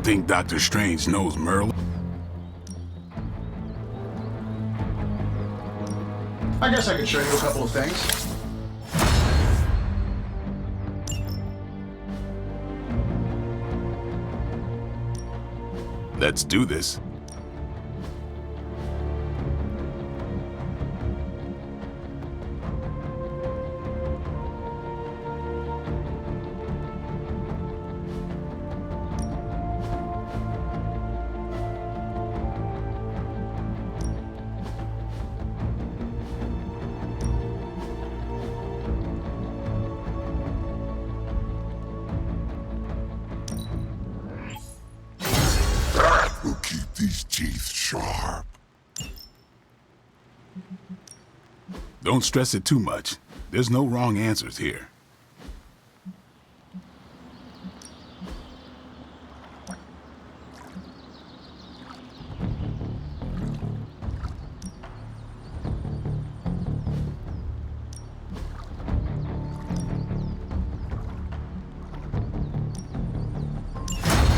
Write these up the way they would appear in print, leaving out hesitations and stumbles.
Think Doctor Strange knows Merlin? I guess I could show you a couple of things. Let's do this. We'll keep these teeth sharp. Don't stress it too much. There's no wrong answers here.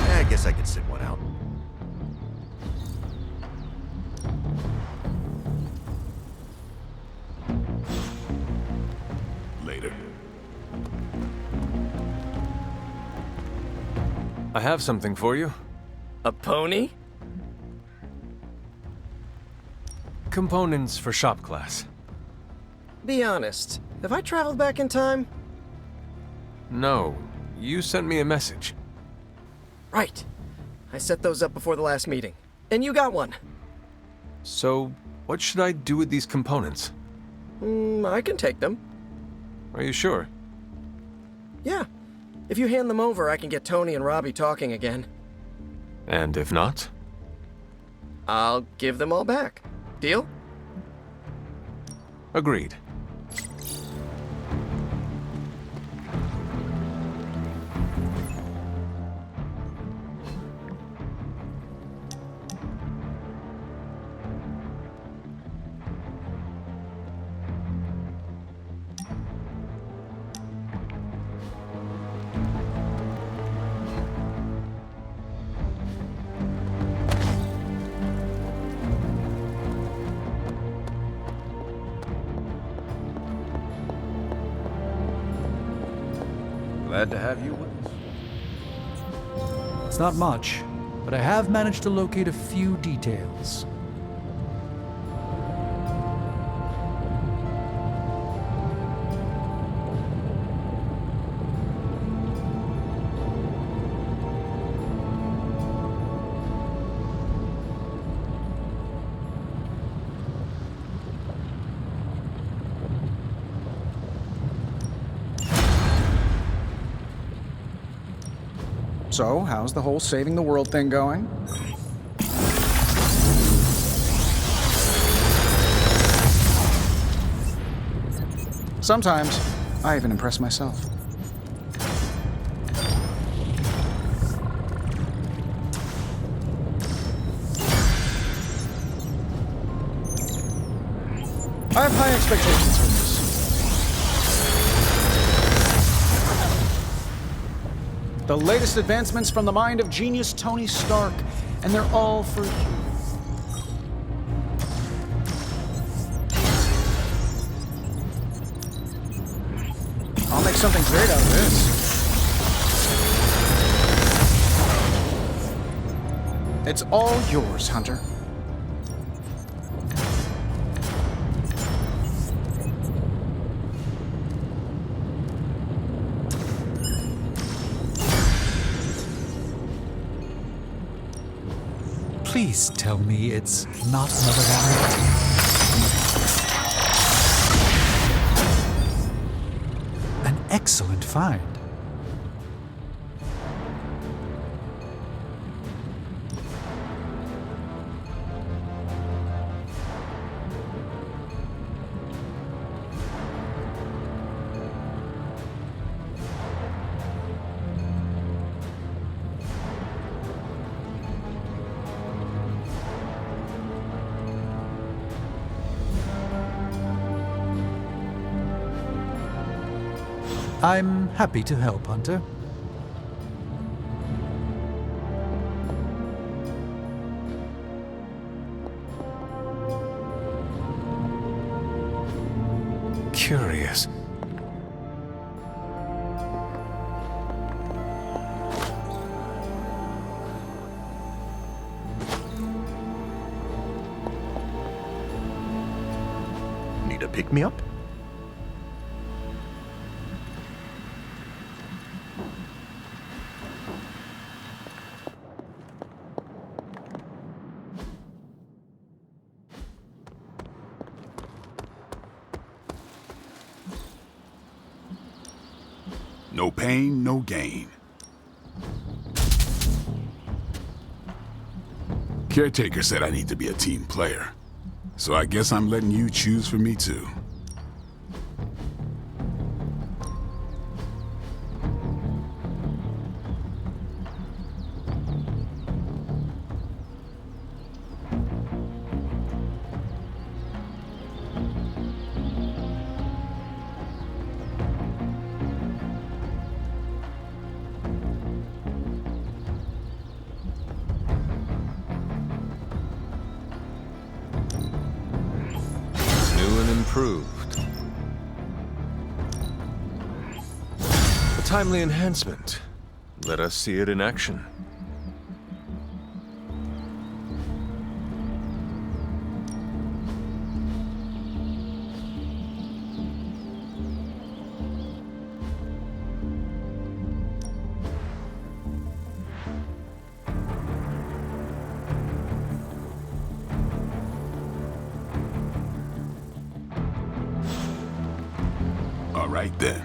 I guess I could sit one out. Later. I have something for you. A pony? Components for shop class. Be honest, have I traveled back in time? No, you sent me a message. Right. I set those up before the last meeting. And you got one. So, what should I do with these components? I can take them. Are you sure? Yeah. If you hand them over, I can get Tony and Robbie talking again. And if not? I'll give them all back. Deal? Agreed. Glad to have you with us. It's not much, but I have managed to locate a few details. So, how's the whole saving the world thing going? Sometimes, I even impress myself. I have high expectations for this. The latest advancements from the mind of genius Tony Stark, and they're all for you. I'll make something great out of this. It's all yours, Hunter. Please tell me it's not another reality. An excellent find. I'm happy to help, Hunter. curious. Need a pick-me-up? No pain, no gain. Caretaker said I need to be a team player. So I guess I'm letting you choose for me too. New and improved. A timely enhancement. Let us see it in action. All right then.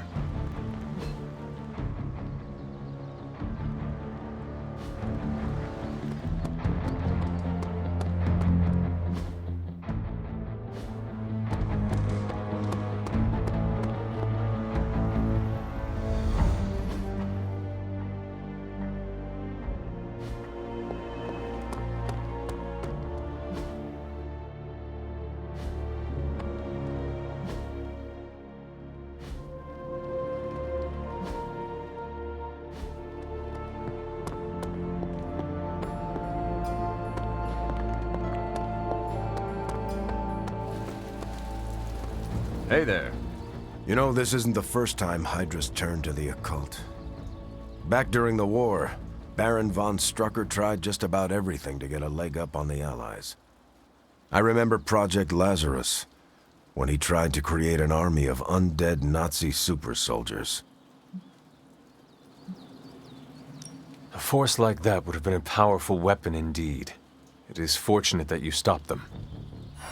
Hey there. You know, this isn't the first time Hydra's turned to the occult. Back during the war, Baron von Strucker tried just about everything to get a leg up on the Allies. I remember Project Lazarus, when he tried to create an army of undead Nazi super soldiers. A force like that would have been a powerful weapon indeed. It is fortunate that you stopped them.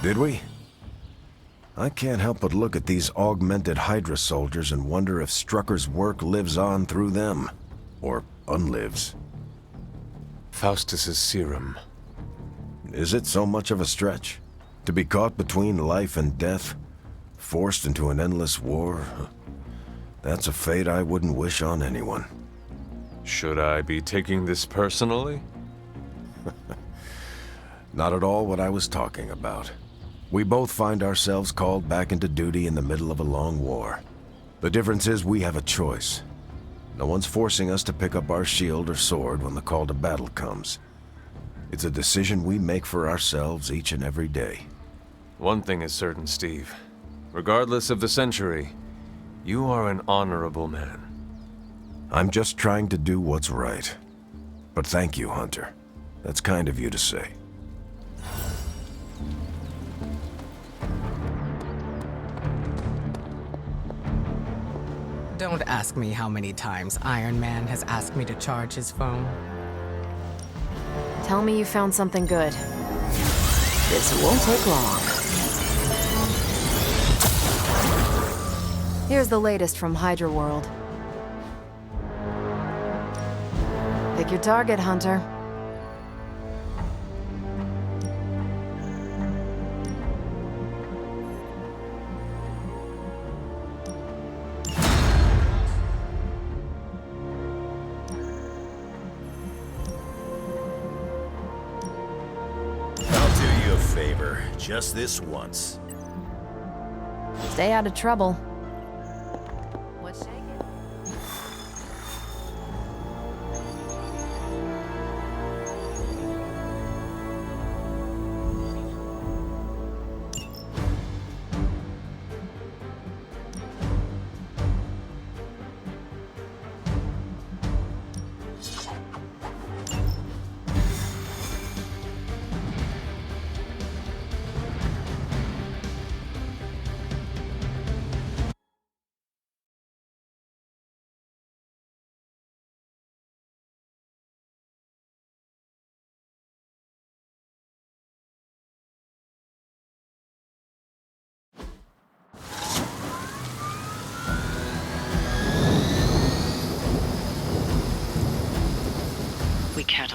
Did we? I can't help but look at these augmented Hydra soldiers and wonder if Strucker's work lives on through them. Or unlives. Faustus's serum. Is it so much of a stretch? To be caught between life and death? Forced into an endless war? That's a fate I wouldn't wish on anyone. Should I be taking this personally? Not at all what I was talking about. We both find ourselves called back into duty in the middle of a long war. The difference is we have a choice. No one's forcing us to pick up our shield or sword when the call to battle comes. It's a decision we make for ourselves each and every day. One thing is certain, Steve. Regardless of the century, you are an honorable man. I'm just trying to do what's right. But thank you, Hunter. That's kind of you to say. Don't ask me how many times Iron Man has asked me to charge his phone. Tell me you found something good. This won't take long. Here's the latest from Hydra World. Pick your target, Hunter. Favor, just this once. Stay out of trouble. What's shaking?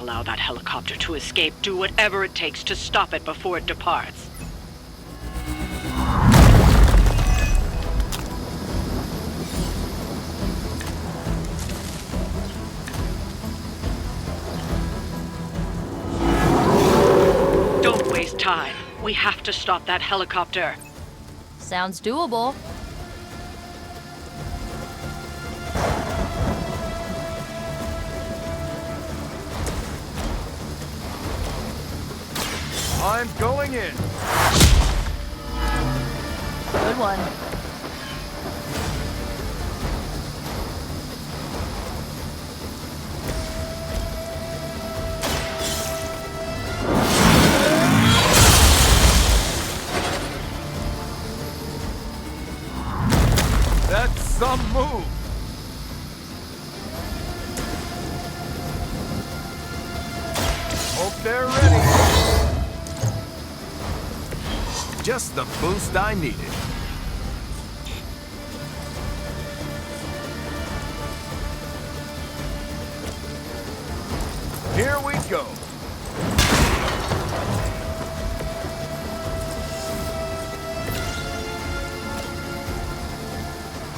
allow that helicopter to escape. Do whatever it takes to stop it before it departs. Don't waste time. We have to stop that helicopter. Sounds doable. I'm going in. Good one. That's some move. Hope they're ready. Just the boost I needed. Here we go.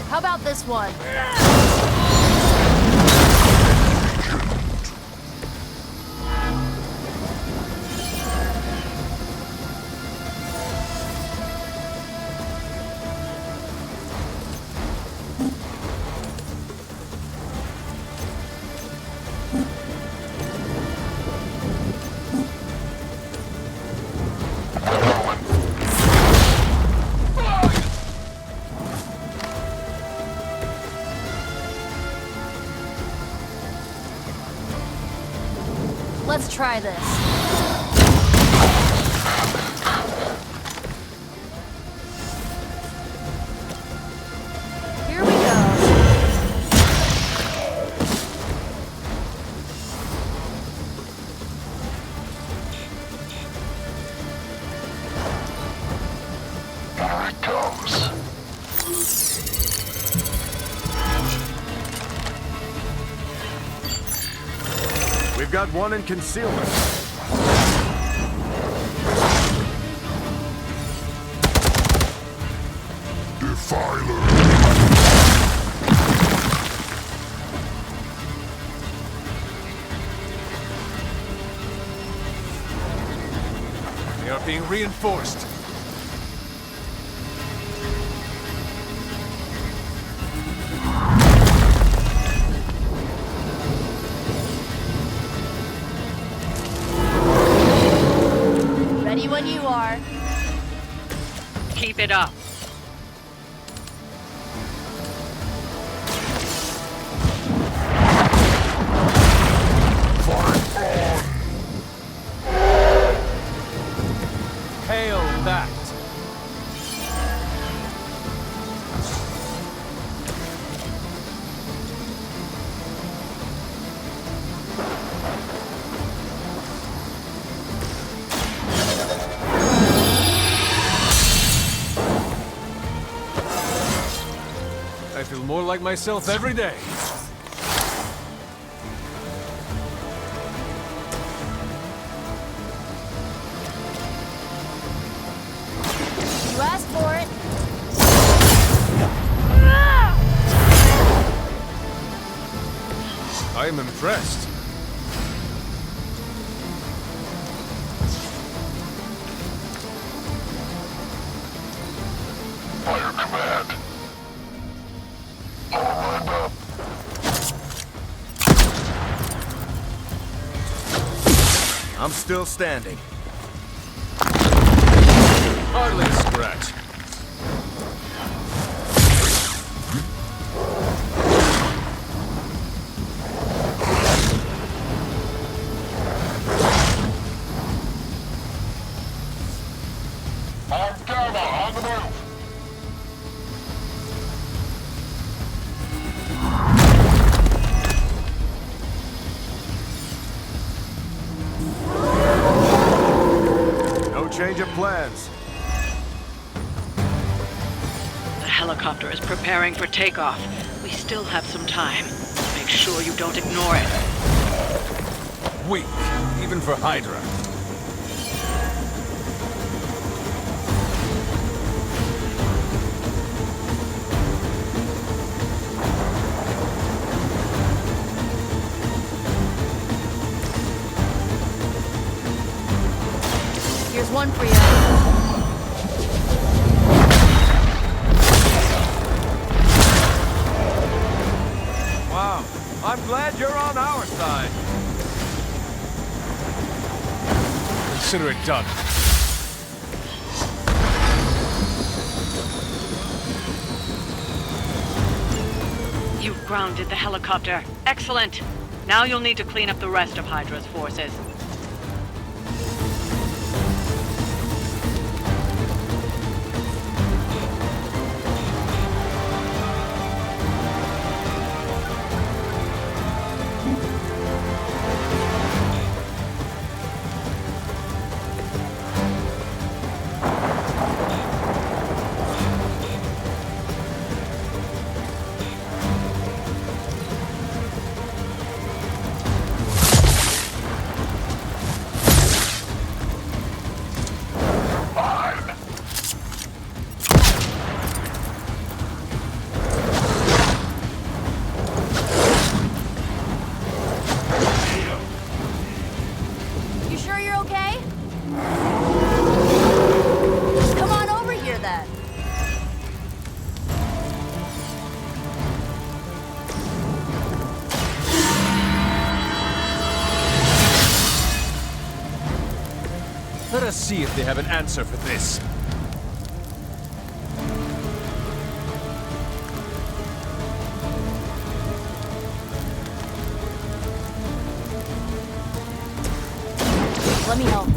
How about this one? Let's try this. Here we go. Here it comes. We've got one in concealment. Defiler. They are being reinforced. Ready when you are. Keep it up. Hail that. I feel more like myself every day. You asked for it. I am impressed. Fire command. All lined up. I'm still standing. Hardly a scratch. I'm Gamma on the move. No change of plans. The helicopter is preparing for takeoff. We still have some time. Make sure you don't ignore it. weak, even for Hydra. Here's one for you. Wow, I'm glad you're on our side. Consider it done. You've grounded the helicopter. Excellent. Now you'll need to clean up the rest of Hydra's forces. You sure you're okay? Come on over here then. Let us see if they have an answer for this. Let me help.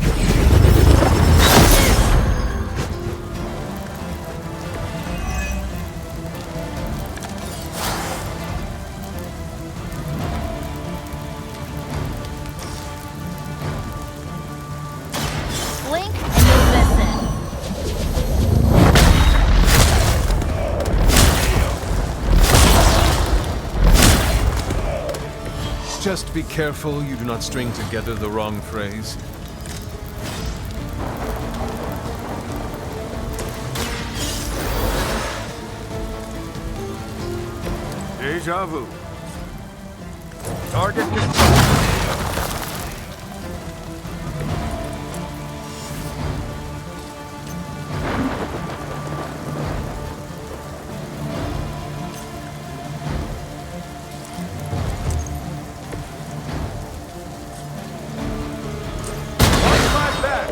Blink and you'll listen. Just be careful you do not string together the wrong phrase. Deja vu. Target confirmed. Watch my back.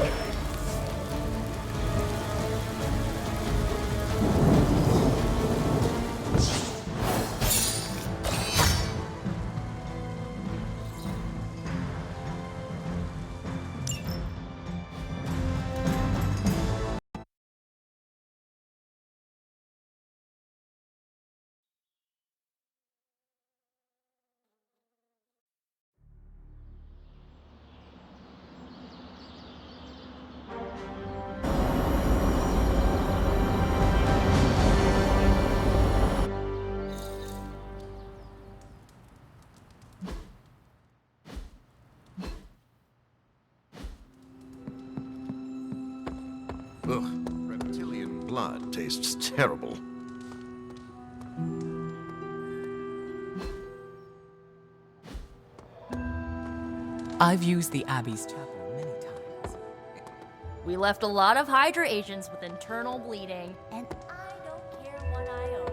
Ugh, reptilian blood tastes terrible. I've used the Abbey's chapel many times. We left a lot of Hydra agents with internal bleeding, and I don't care one iota.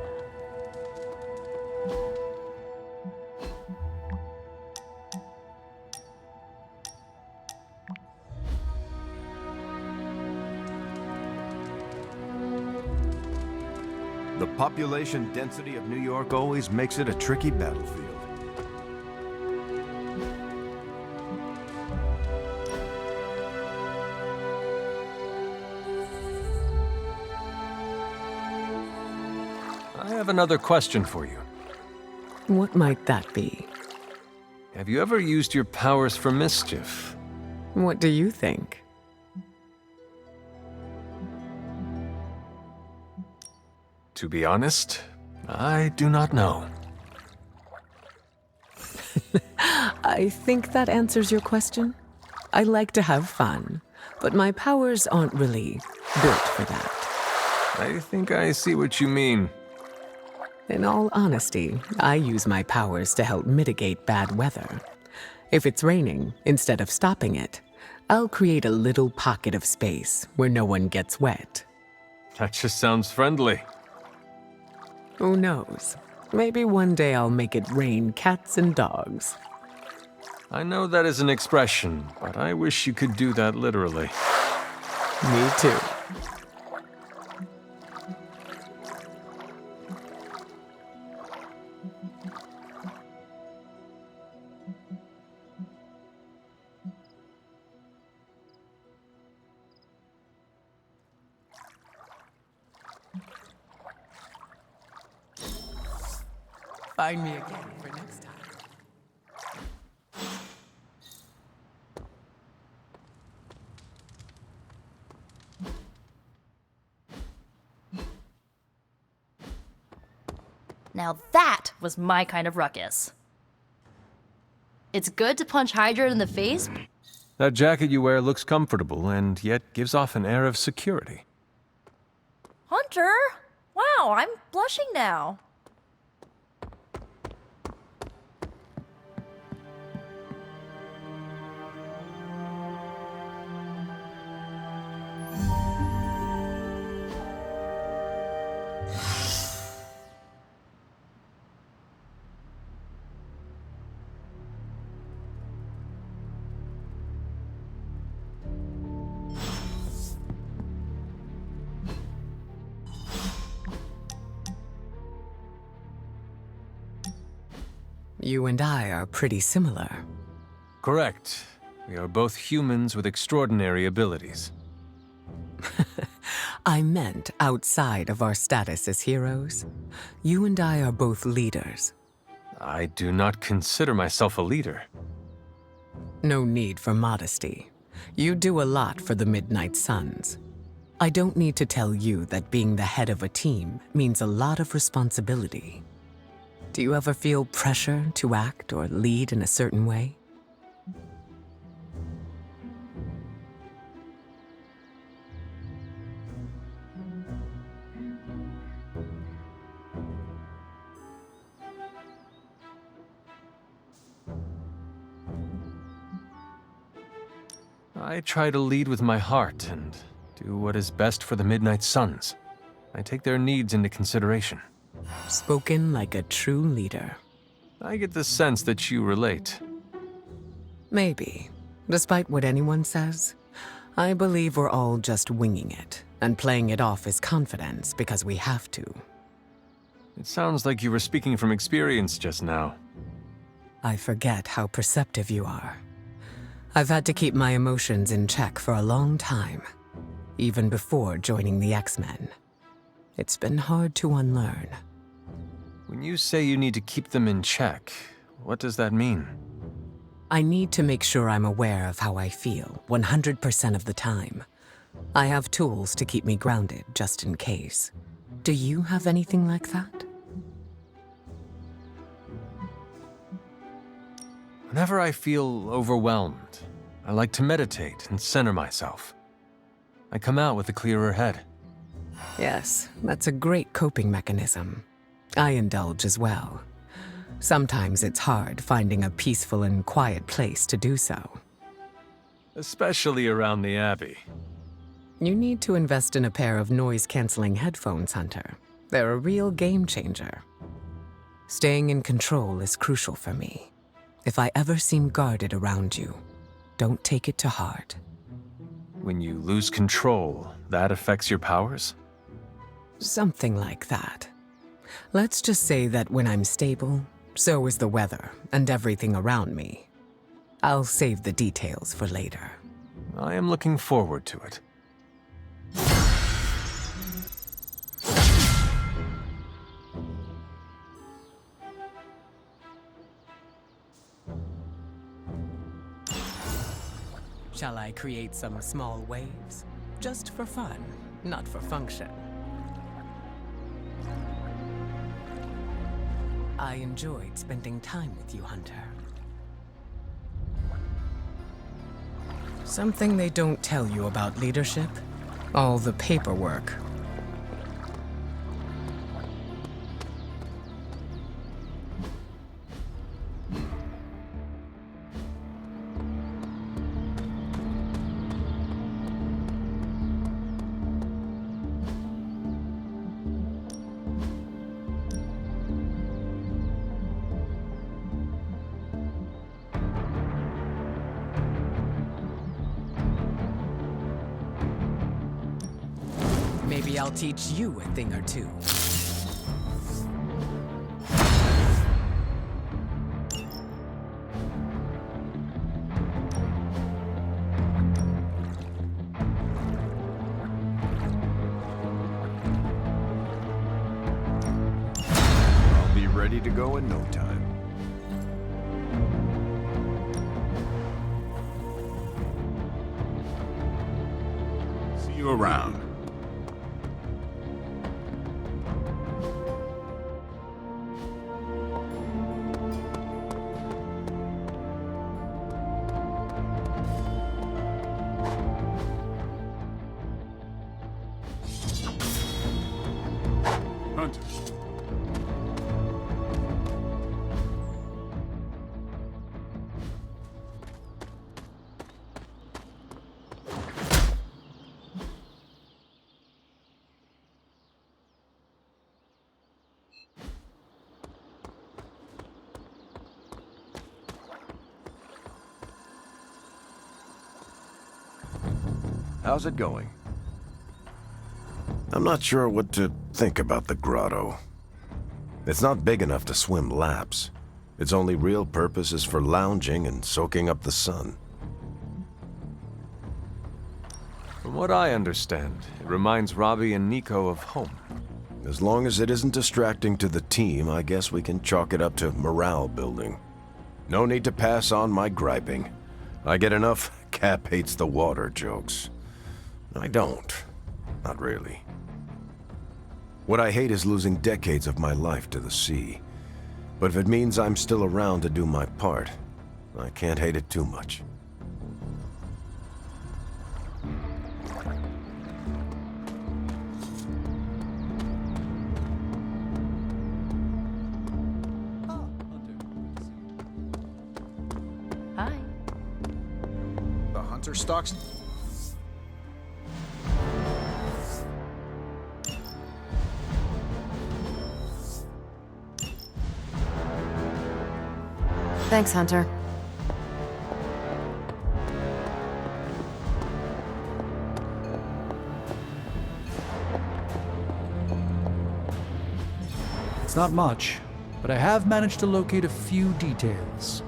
The population density of New York always makes it a tricky battlefield. I have another question for you. What might that be? Have you ever used your powers for mischief? What do you think? To be honest, I do not know. I think that answers your question. I like to have fun, but my powers aren't really built for that. I think I see what you mean. In all honesty, I use my powers to help mitigate bad weather. If it's raining, instead of stopping it, I'll create a little pocket of space where no one gets wet. That just sounds friendly. Who knows? Maybe one day I'll make it rain cats and dogs. I know that is an expression, but I wish you could do that literally. Me too. Find me again for next time. Now that was my kind of ruckus. It's good to punch Hydra in the face. That jacket you wear looks comfortable and yet gives off an air of security. Hunter? Wow, I'm blushing now. You and I are pretty similar. Correct. We are both humans with extraordinary abilities. I meant outside of our status as heroes. You and I are both leaders. I do not consider myself a leader. No need for modesty. You do a lot for the Midnight Suns. I don't need to tell you that being the head of a team means a lot of responsibility. Do you ever feel pressure to act or lead in a certain way? I try to lead with my heart and do what is best for the Midnight Suns. I take their needs into consideration. Spoken like a true leader. I get the sense that you relate. Maybe. Despite what anyone says, I believe we're all just winging it and playing it off as confidence because we have to. It sounds like you were speaking from experience just now. I forget how perceptive you are. I've had to keep my emotions in check for a long time, even before joining the X-Men. It's been hard to unlearn. When you say you need to keep them in check, what does that mean? I need to make sure I'm aware of how I feel 100% of the time. I have tools to keep me grounded just in case. Do you have anything like that? Whenever I feel overwhelmed, I like to meditate and center myself. I come out with a clearer head. Yes, that's a great coping mechanism. I indulge as well. Sometimes it's hard finding a peaceful and quiet place to do so. Especially around the Abbey. You need to invest in a pair of noise-canceling headphones, Hunter. They're a real game changer. Staying in control is crucial for me. If I ever seem guarded around you, don't take it to heart. When you lose control, that affects your powers? Something like that. Let's just say that when I'm stable, so is the weather and everything around me. I'll save the details for later. I am looking forward to it. Shall I create some small waves? Just for fun, not for function. I enjoyed spending time with you, Hunter. Something they don't tell you about leadership? All the paperwork. Maybe I'll teach you a thing or two. I'll be ready to go in no time. See you around. Hunter. How's it going? I'm not sure what to think about the grotto. It's not big enough to swim laps. Its only real purpose is for lounging and soaking up the sun. From what I understand, it reminds Robbie and Nico of home. As long as it isn't distracting to the team, I guess we can chalk it up to morale building. No need to pass on my griping. I get enough Cap hates the water jokes. I don't. Not really. What I hate is losing decades of my life to the sea. But if it means I'm still around to do my part, I can't hate it too much. Hi. The hunter stalks. Thanks, Hunter. It's not much, but I have managed to locate a few details.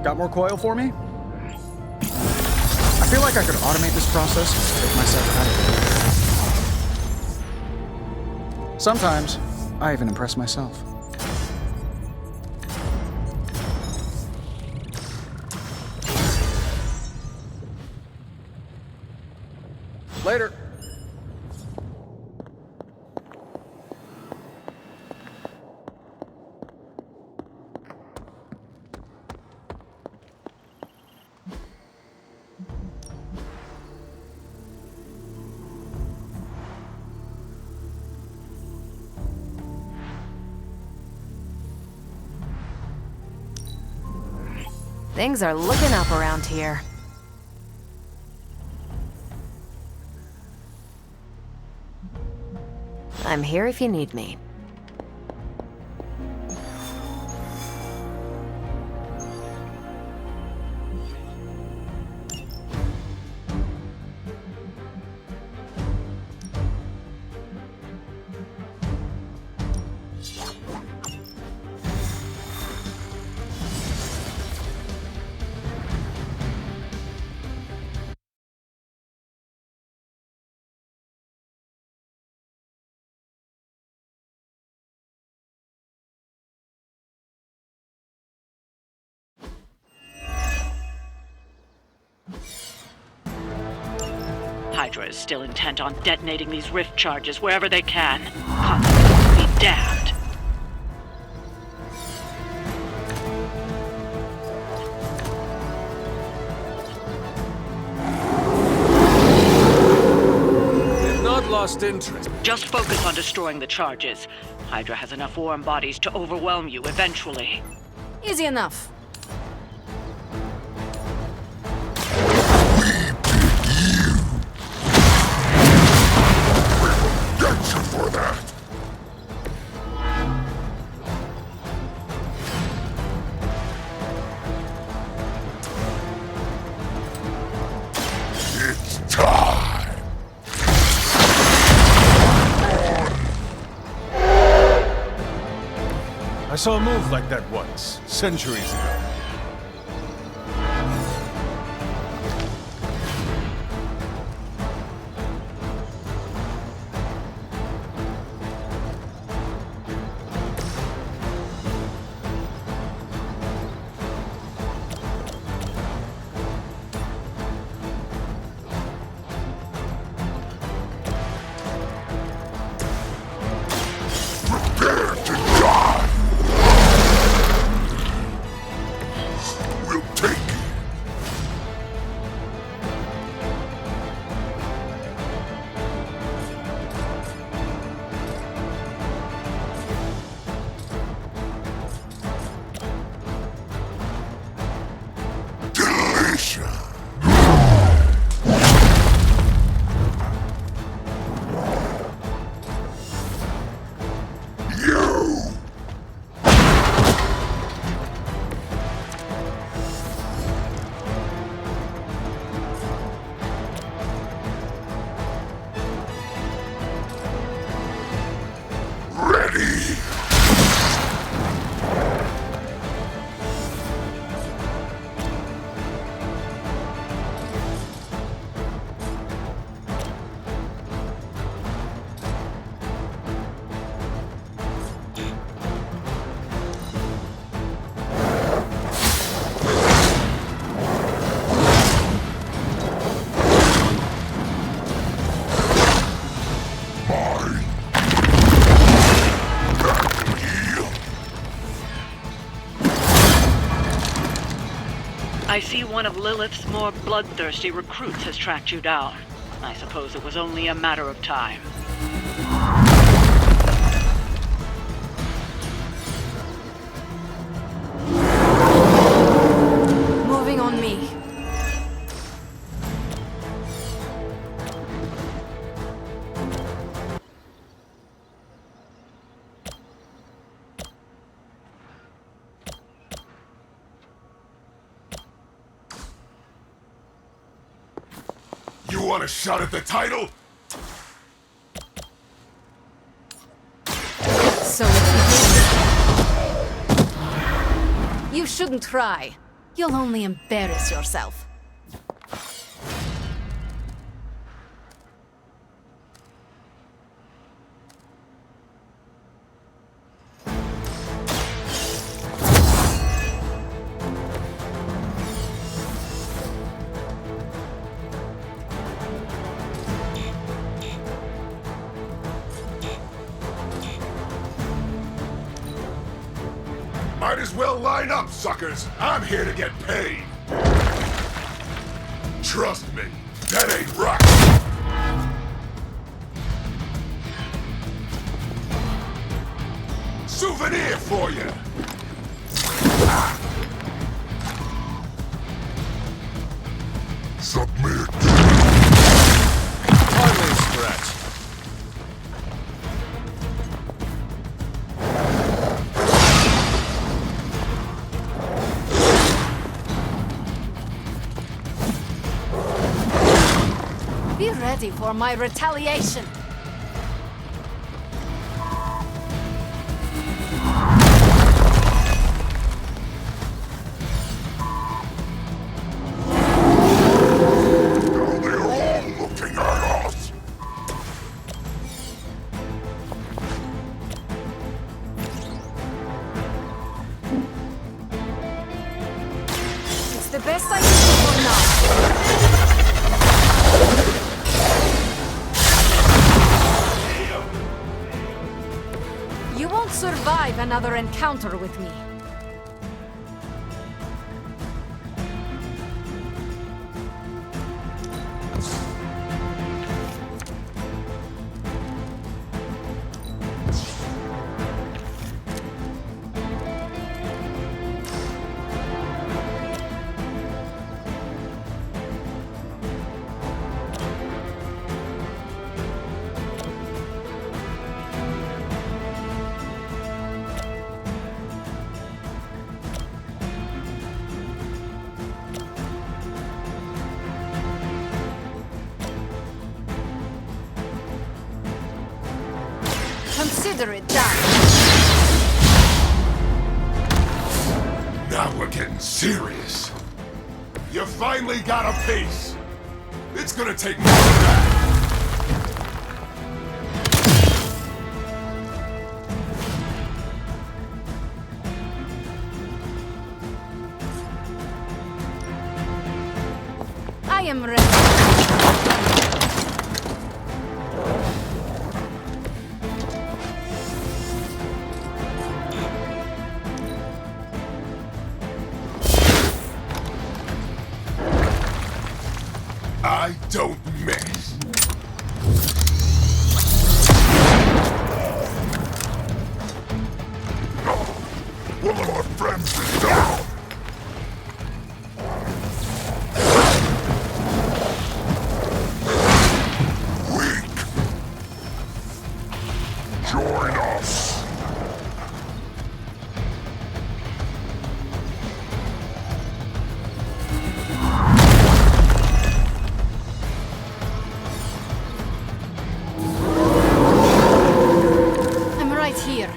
Got more coil for me? I feel like I could automate this process and take myself out of it. Sometimes, I even impress myself. Later. Things are looking up around here. I'm here if you need me. Hydra is still intent on detonating these rift charges wherever they can. Consequences be damned. We've not lost interest. Just focus on destroying the charges. Hydra has enough warm bodies to overwhelm you eventually. Easy enough. Get you for that! It's time! I saw a move like that once, centuries ago. Prepare to die! We'll take it! Delicious! You! Ready! Mine! Heal! I see one of Lilith's more bloodthirsty recruits has tracked you down. I suppose it was only a matter of time. Moving on me. You want a shot at the title? So you shouldn't try. You'll only embarrass yourself. Might as well line up, suckers. I'm here to get paid. Trust me, that ain't right. Souvenir for you. Submit. Hardly a scratch. Be ready for my retaliation. Now they're all looking at us. It's the best I can do for now. another encounter with me. Consider it done. Now we're getting serious. You finally got a piece. It's gonna take more than that. I am ready. I don't miss. One of our friends is down. Weak. Join us. I'm right here.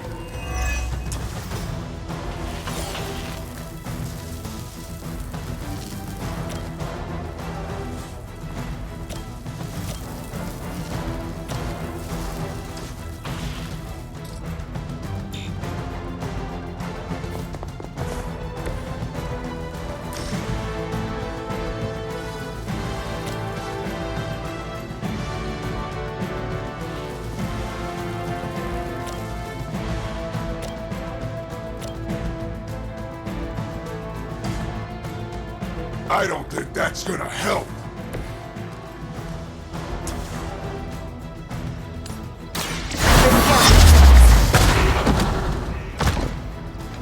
I don't think that's gonna help.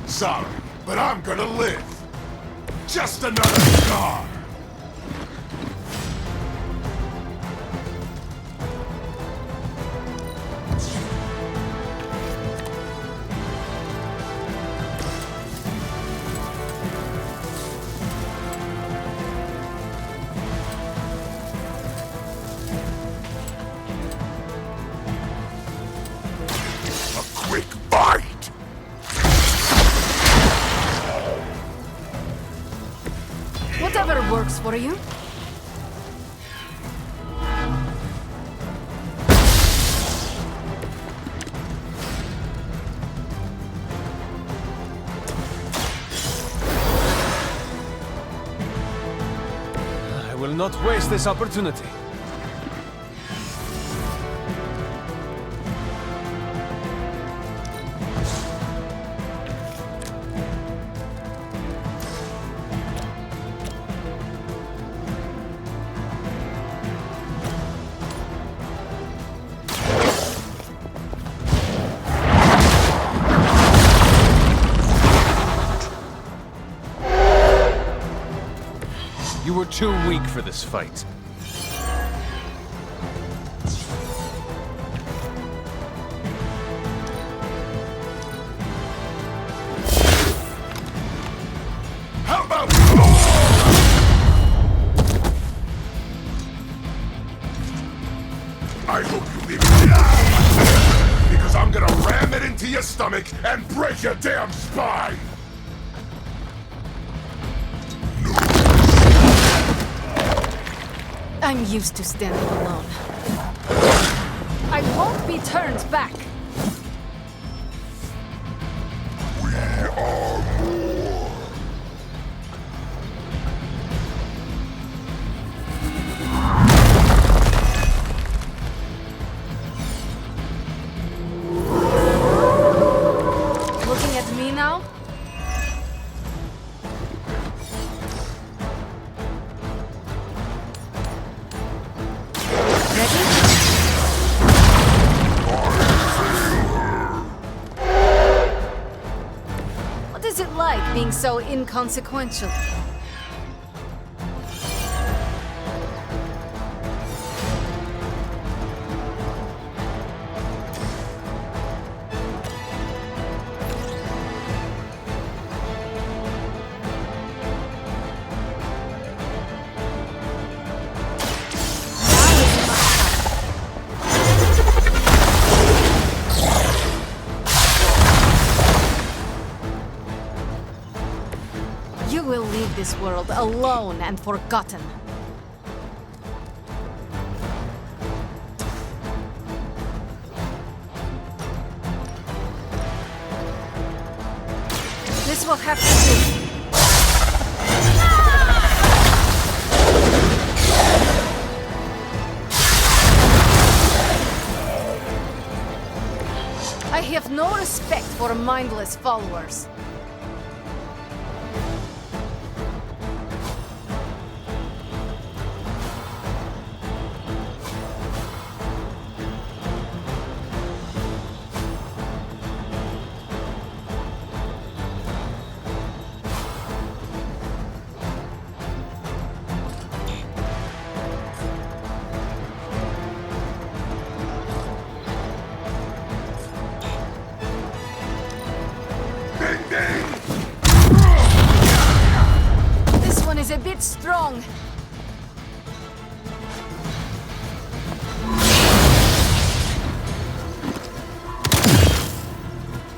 Sorry, but I'm gonna live. Just another scar. A quick bite. Whatever works for you. I will not waste this opportunity. You were too weak for this fight. How about I hope you leave it because I'm gonna ram it into your stomach and break your damn spine! I'm used to standing alone. I won't be turned back. We are more. Looking being so inconsequential. You will leave this world alone and forgotten. This will have to do. I have no respect for mindless followers. This one is a bit strong.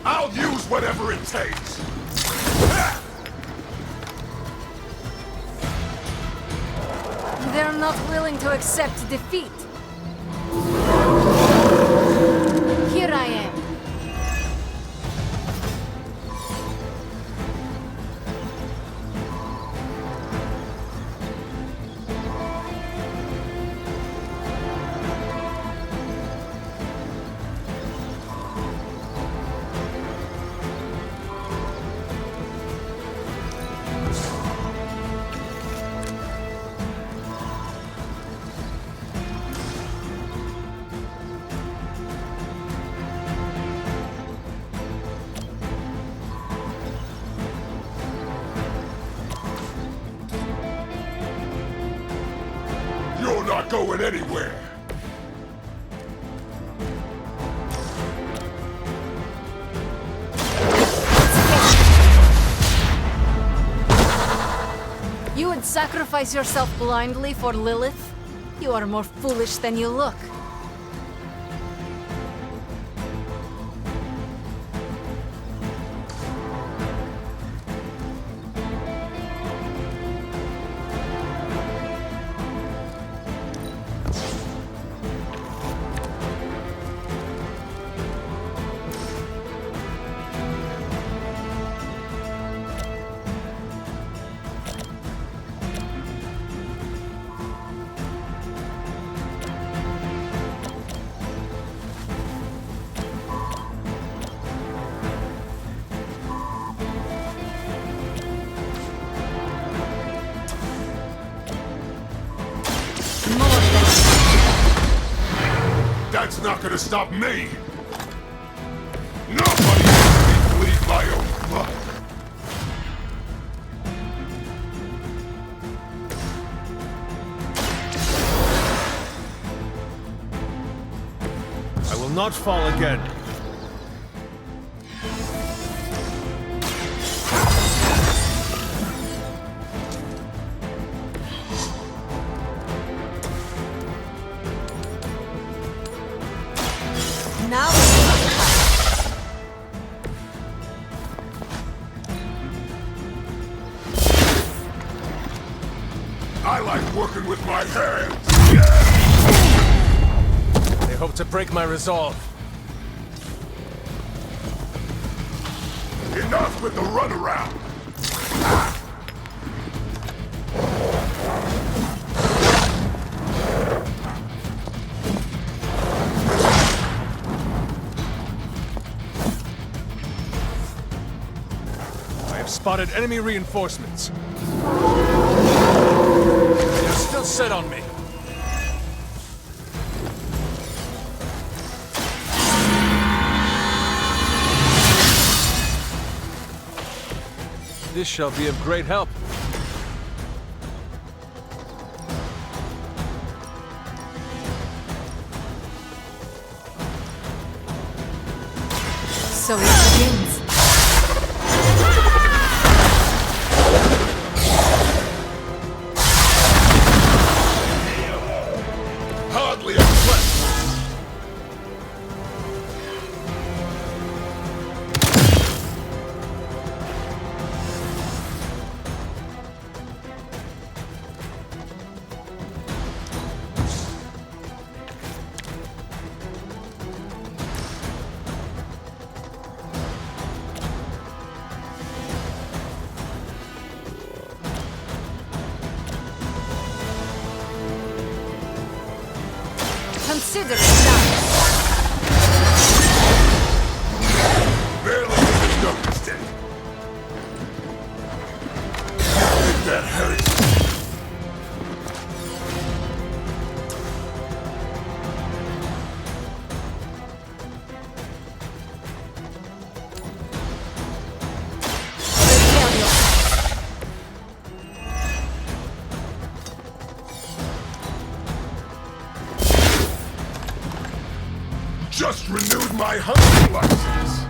I'll use whatever it takes. They're not willing to accept defeat. Here I am. You're not going anywhere. You would sacrifice yourself blindly for Lilith? You are more foolish than you look. That's not gonna stop me! Nobody makes me bleed my own blood! I will not fall again. Now I like working with my hands! They hope to break my resolve. Enough with the runaround! I have spotted enemy reinforcements. They're still set on me. This shall be of great help. So it begins. Hardly a question. Consider it done. Barely even noticed it. I think that hurts. Just renewed my hunting license.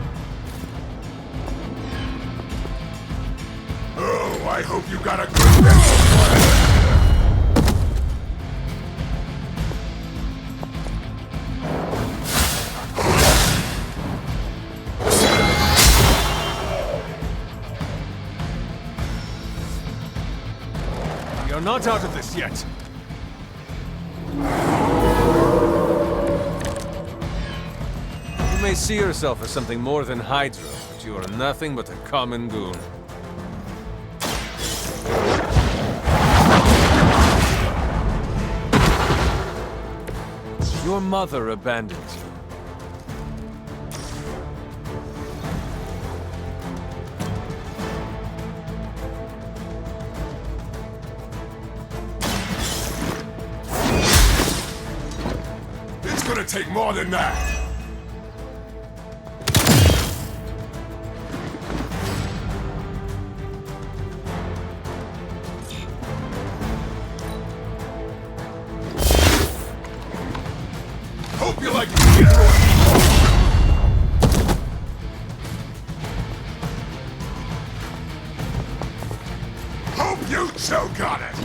Oh, I hope you got a good mental plan. You're not out of this yet. You may see yourself as something more than Hydra, but you are nothing but a common goon. Your mother abandoned you. It's gonna take more than that. Hope you like it. Hope you choke on it.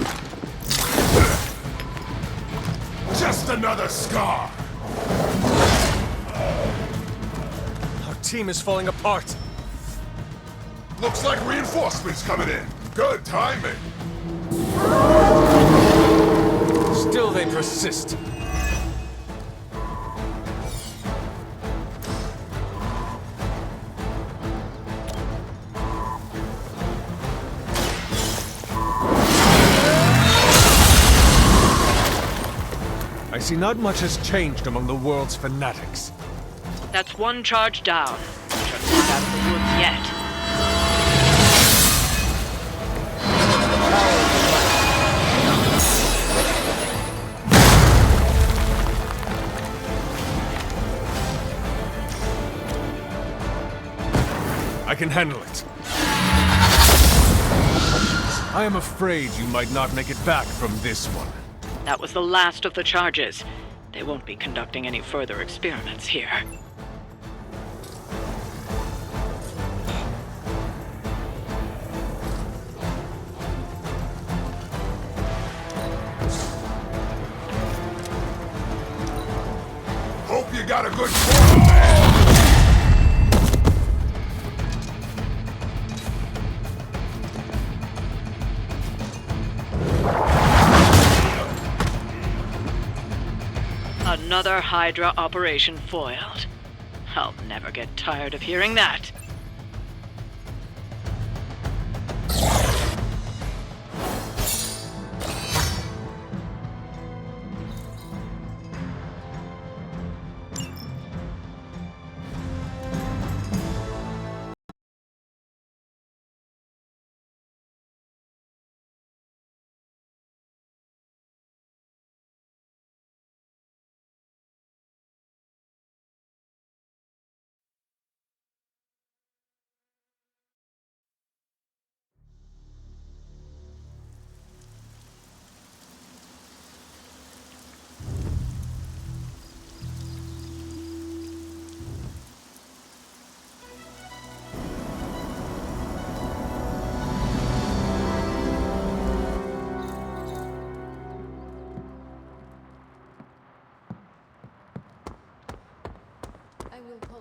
Just another scar. Our team is falling apart. Looks like reinforcements coming in. Good timing. Still they persist. I see not much has changed among the world's fanatics. That's one charge down. Shouldn't get out of the woods yet. I can handle it. I am afraid you might not make it back from this one. That was the last of the charges. They won't be conducting any further experiments here. Hope you got a good quarter, man. Another Hydra operation foiled. I'll never get tired of hearing that.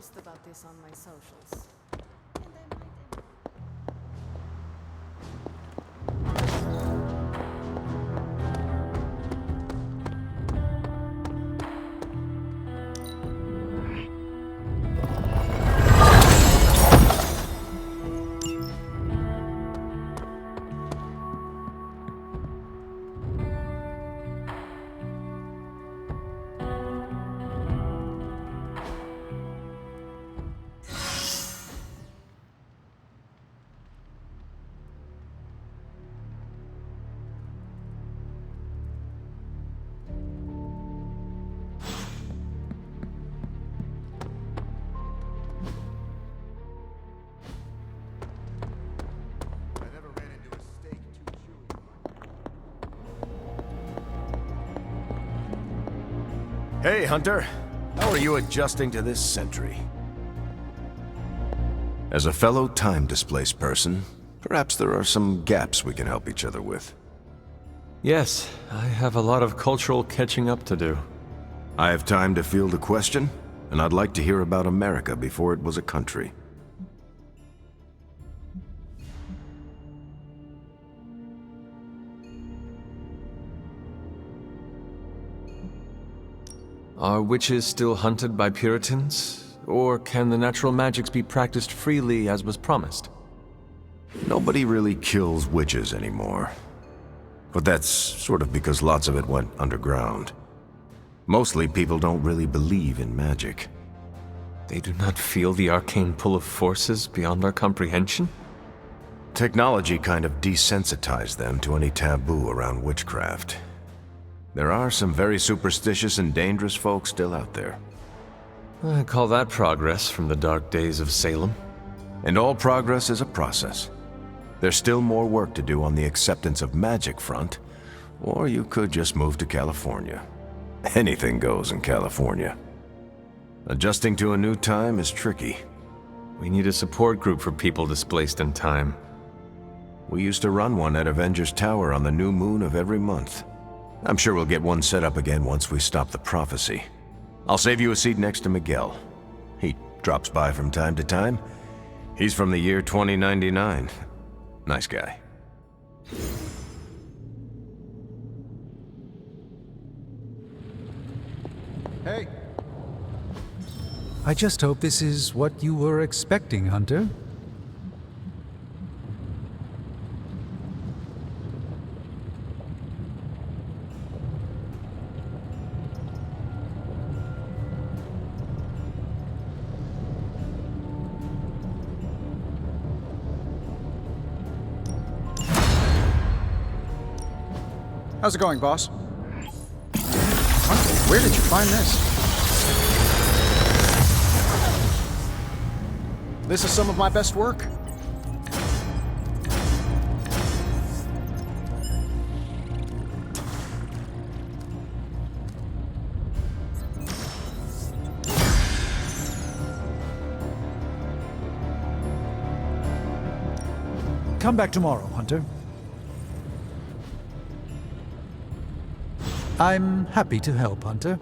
post about this on my socials. Hey, Hunter. How are you adjusting to this century? As a fellow time-displaced person, perhaps there are some gaps we can help each other with. Yes, I have a lot of cultural catching up to do. I have time to field a question, and I'd like to hear about America before it was a country. Are witches still hunted by Puritans? Or can the natural magics be practiced freely as was promised? Nobody really kills witches anymore. But that's sort of because lots of it went underground. Mostly people don't really believe in magic. They do not feel the arcane pull of forces beyond our comprehension? Technology kind of desensitized them to any taboo around witchcraft. There are some very superstitious and dangerous folks still out there. I call that progress from the dark days of Salem. And all progress is a process. There's still more work to do on the acceptance of magic front, or you could just move to California. Anything goes in California. Adjusting to a new time is tricky. We need a support group for people displaced in time. We used to run one at Avengers Tower on the new moon of every month. I'm sure we'll get one set up again once we stop the prophecy. I'll save you a seat next to Miguel. He drops by from time to time. He's from the year 2099. Nice guy. Hey. I just hope this is what you were expecting, Hunter. How's it going, boss? Hunter, where did you find this? This is some of my best work. Come back tomorrow, Hunter. I'm happy to help, Hunter.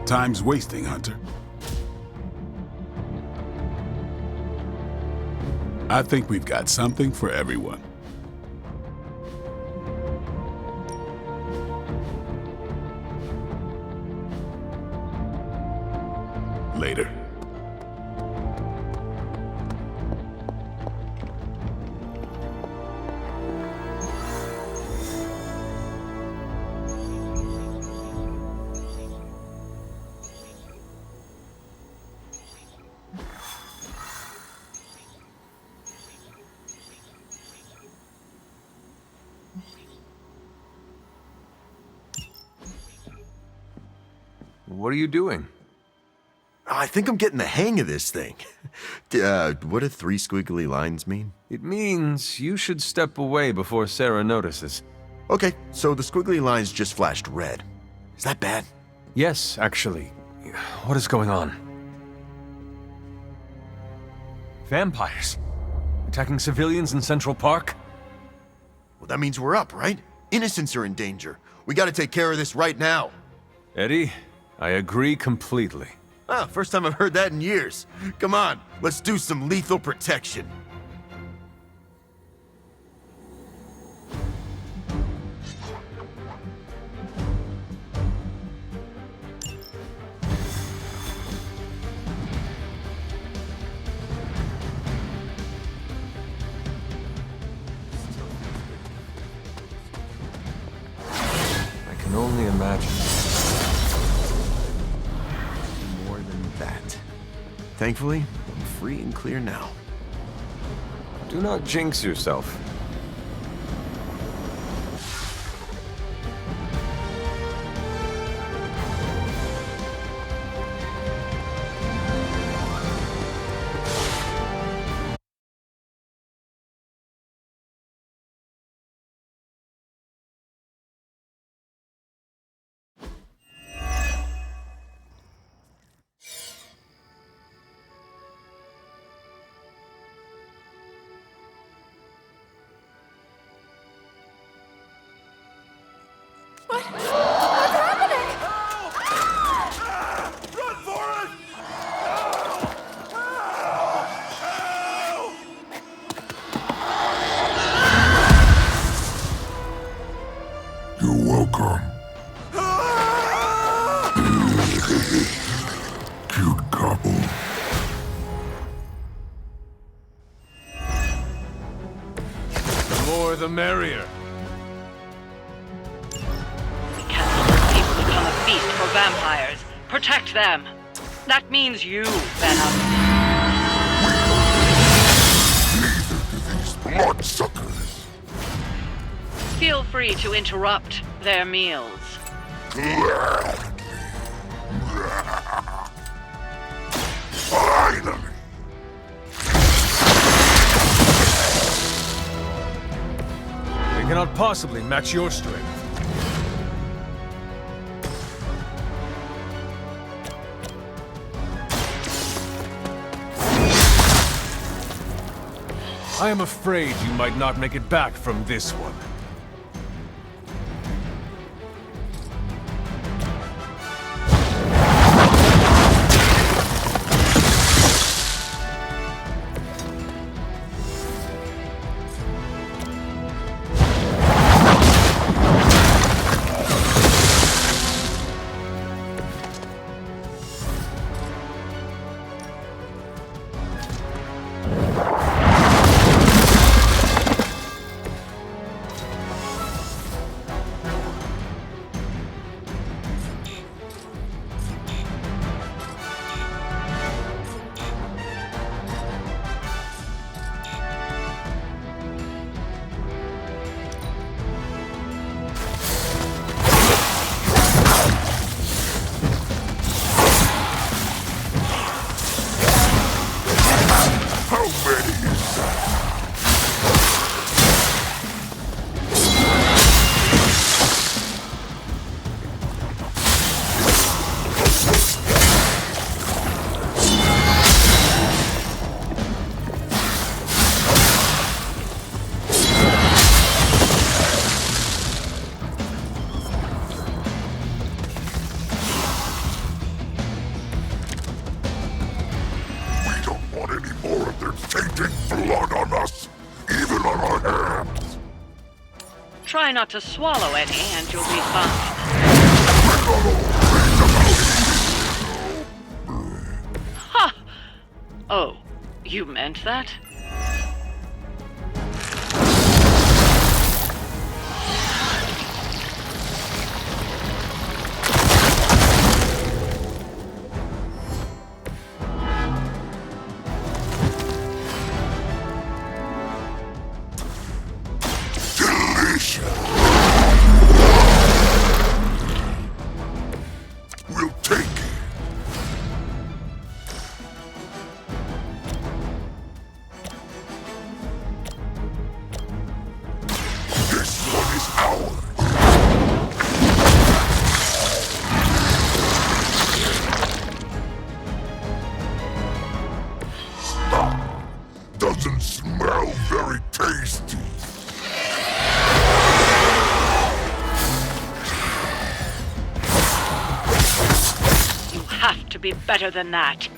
Time's wasting, Hunter. I think we've got something for everyone. Later. What are you doing? I think I'm getting the hang of this thing. What do 3 squiggly lines mean? It means you should step away before Sarah notices. Okay, so the squiggly lines just flashed red. Is that bad? Yes, actually. What is going on? Vampires? Attacking civilians in Central Park? Well, that means we're up, right? Innocents are in danger. We gotta take care of this right now. Eddie, I agree completely. Ah, first time I've heard that in years. Come on, let's do some lethal protection. I can only imagine. More than that. Thankfully, I'm free and clear now. Do not jinx yourself. What's happening? Run for it! You're welcome. Cute couple. The more the merrier. People become a feast for vampires. Protect them. That means you, Venom. Bloodsuckers. Feel free to interrupt their meals. Finally! They cannot possibly match your strength. I am afraid you might not make it back from this one. Try not to swallow any and you'll be fine. Ha! Oh, you meant that? We'll take have to be better than that.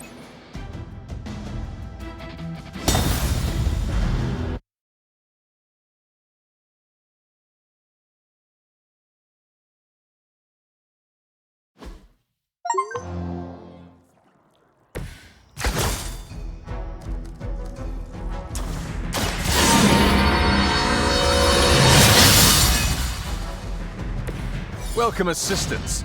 Welcome assistance.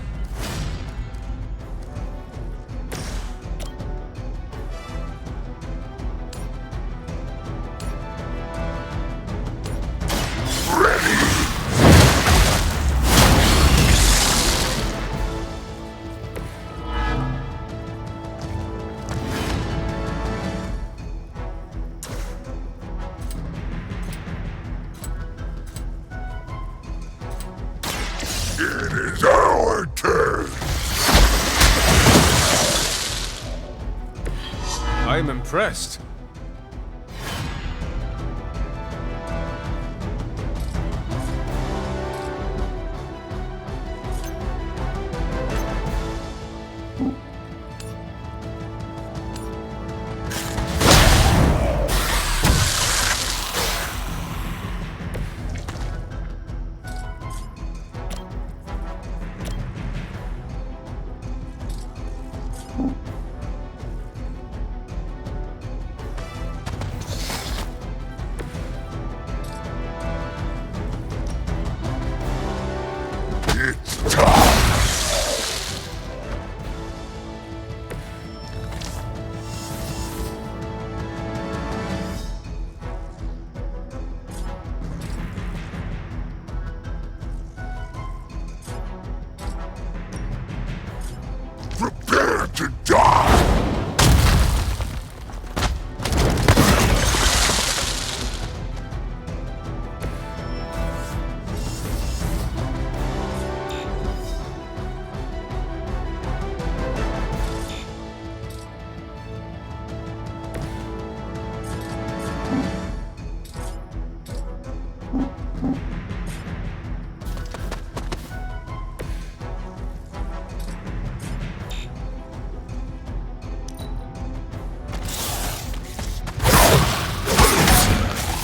It is our turn! I'm impressed. It's time! Prepare to die!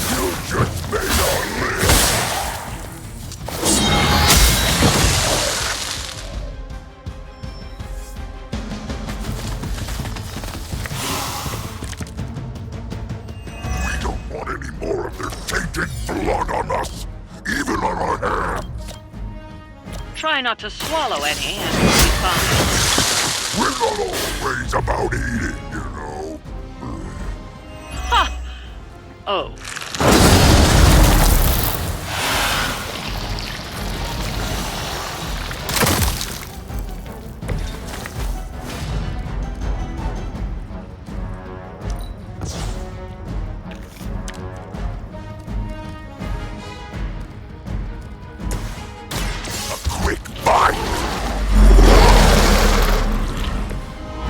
You just made our list! We don't want any more of their tainted blood on us, even on our hands. Try not to swallow any and you'll be fine. We're not always about eating, you know. Ha! Oh. A quick bite!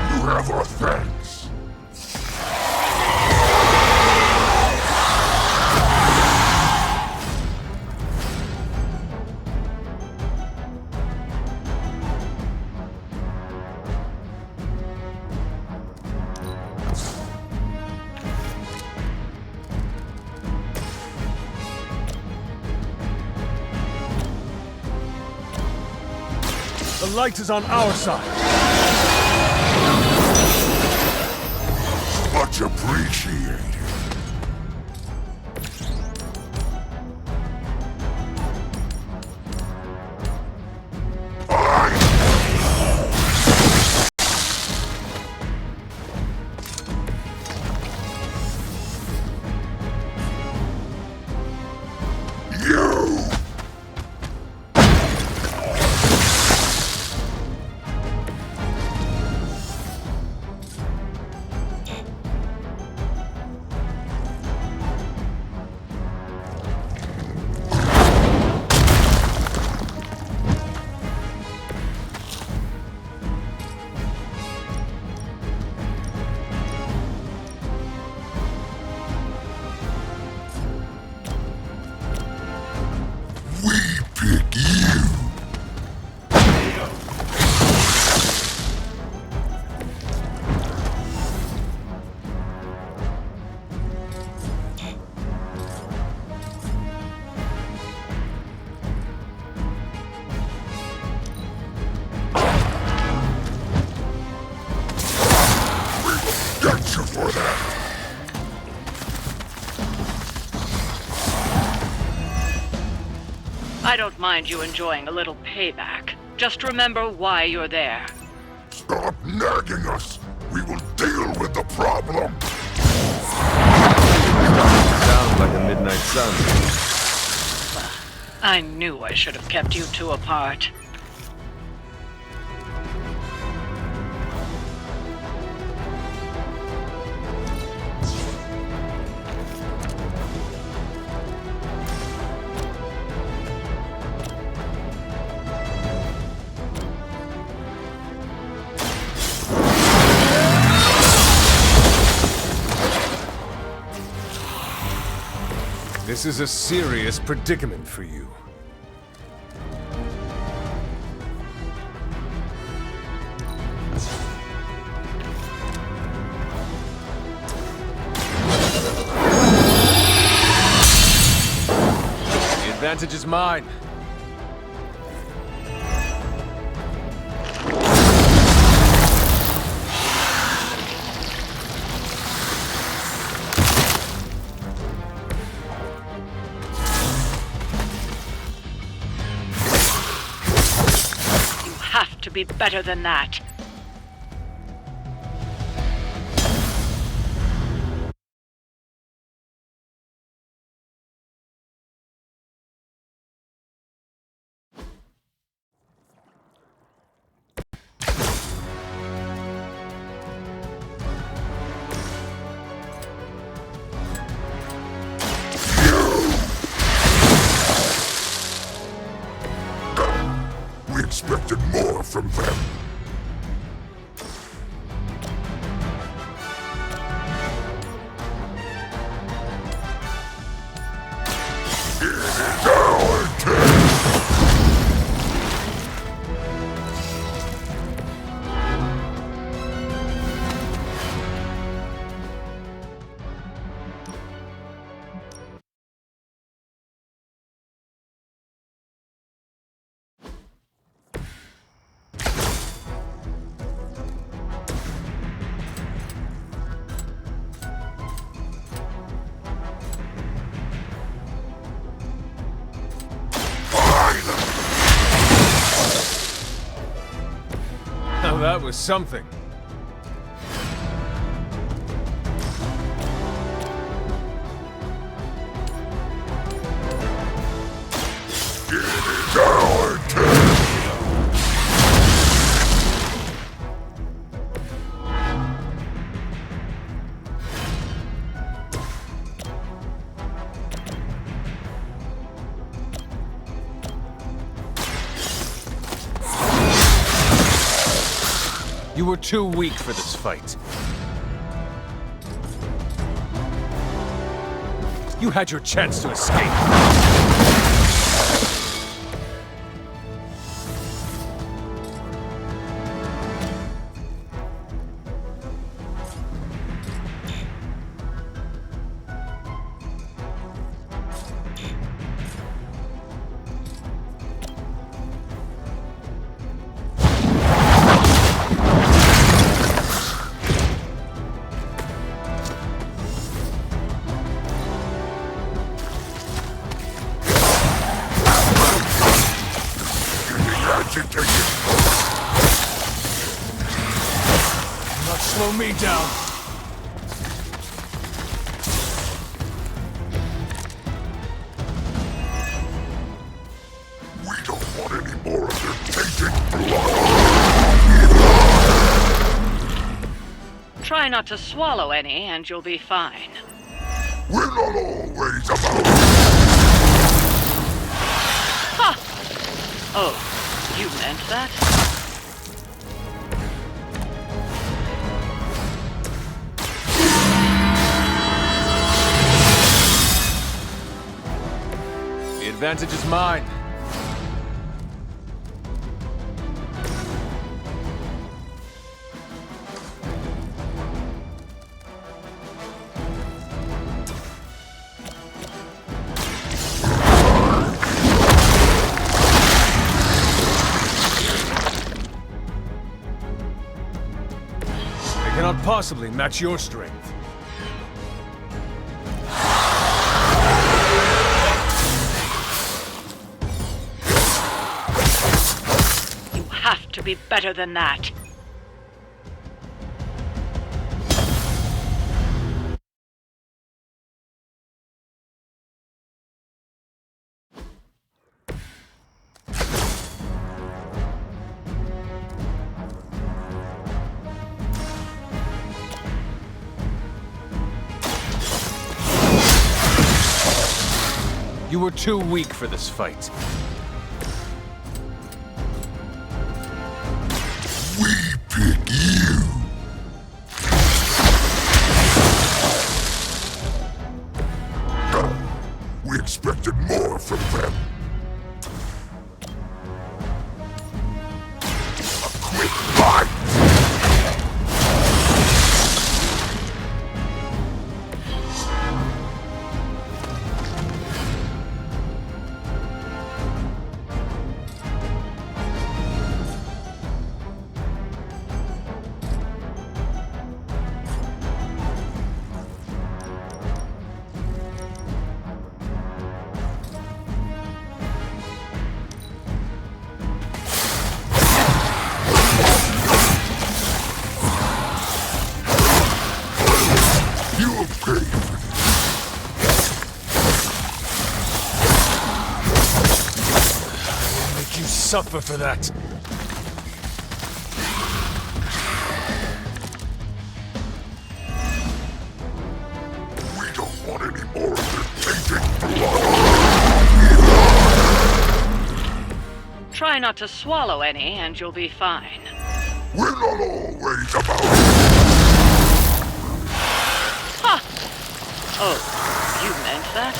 You have our thanks. The light is on our side. Much appreciated. You! for that. I don't mind you enjoying a little payback. Just remember why you're there. Stop nagging us. We will deal with the problem. Sounds like a midnight sun. I knew I should have kept you two apart. This is a serious predicament for you. The advantage is mine. Have to be better than that. We expected more from them. It is our turn. Now that was something. It is our turn. You were too weak for this fight. You had your chance to escape. Not slow me down. We don't want any more of their tainted blood. Try not to swallow any, and you'll be fine. We're not always about... Ha! Oh, you meant that? The advantage is mine. They cannot possibly match your strength. be better than that. You were too weak for this fight. We pick you. We expected more from them. A quick fight. Suffer for that. We don't want any more of their tainted blood. Try not to swallow any, and you'll be fine. We're not always about it. Ha! Oh, you meant that?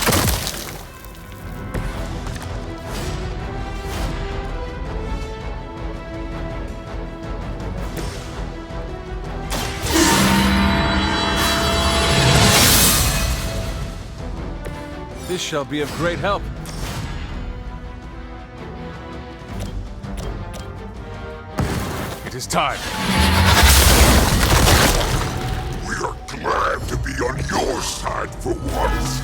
This shall be of great help. It is time. We are glad to be on your side for once.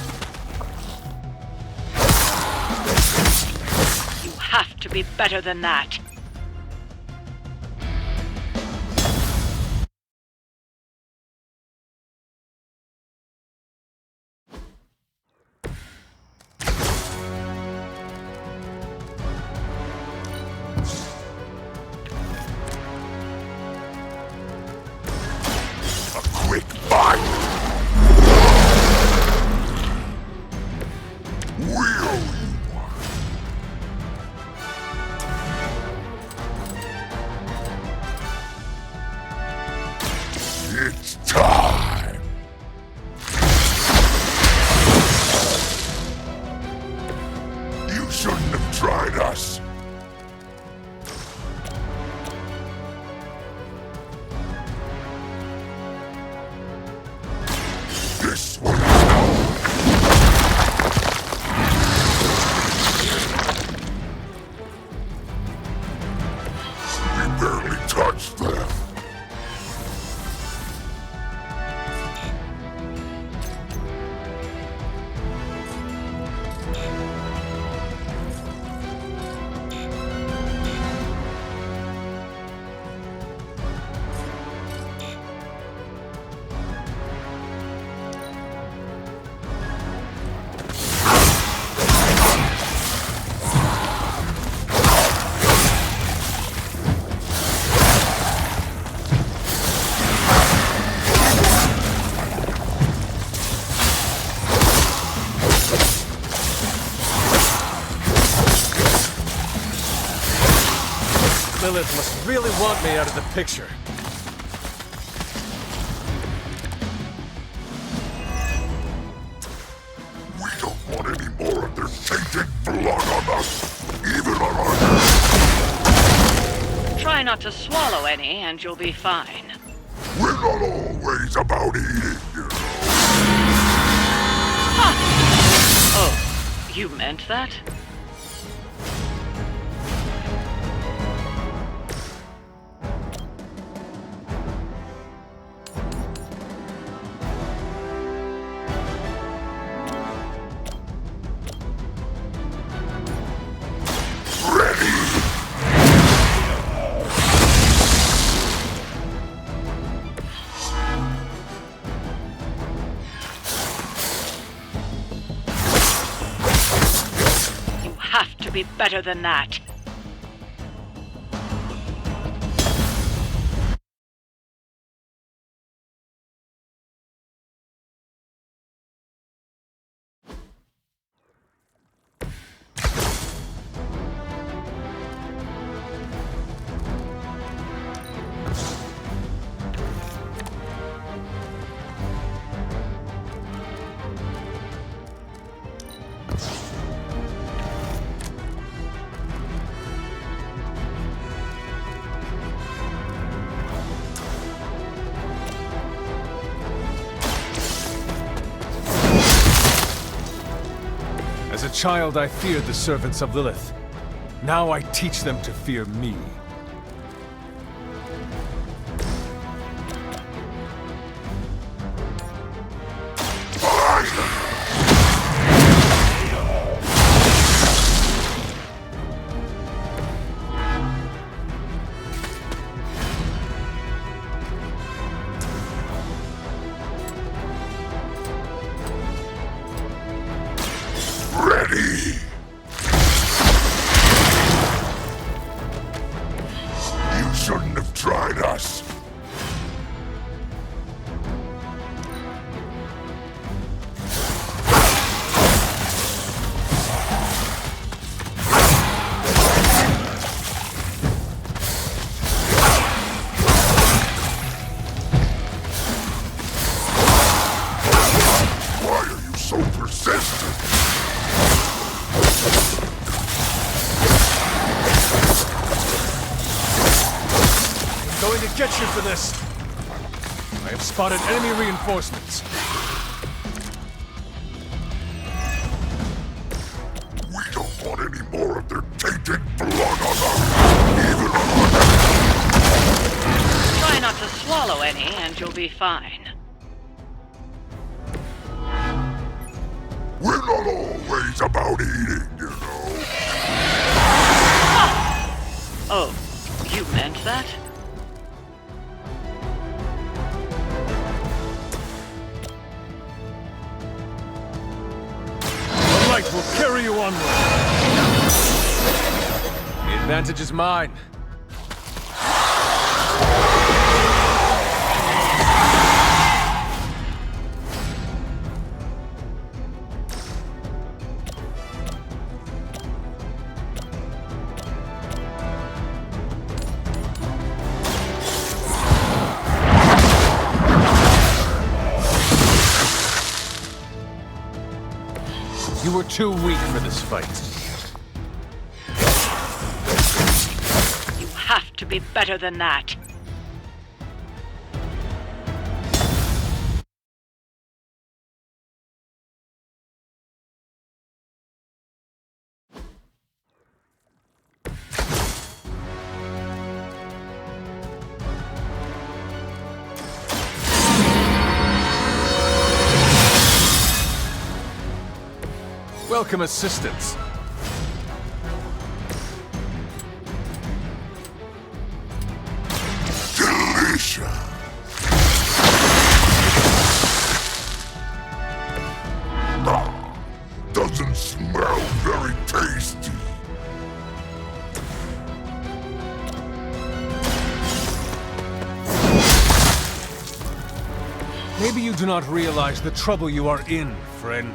You have to be better than that. Quick fight! We owe you one. It's time! You shouldn't have tried us. This one we barely touched them. Lilith must really want me out of the picture. We don't want any more of their tainted blood on us, even on our... Try not to swallow any, and you'll be fine. We're not always about eating, you know. Ha! Oh, you meant that? be better than that. As a child, I feared the servants of Lilith. Now I teach them to fear me. Ready! You shouldn't have tried us. Why are you so persistent? Going to get you for this. I have spotted enemy reinforcements. We don't want any more of their tainted blood on us, even on our... Try not to swallow any, and you'll be fine. We're not always about eating, you know. Oh, you meant that? The light will carry you onward. The advantage is mine. You were too weak for this fight. You have to be better than that. Welcome assistance. Delicious. Doesn't smell very tasty. Maybe you do not realize the trouble you are in, friend.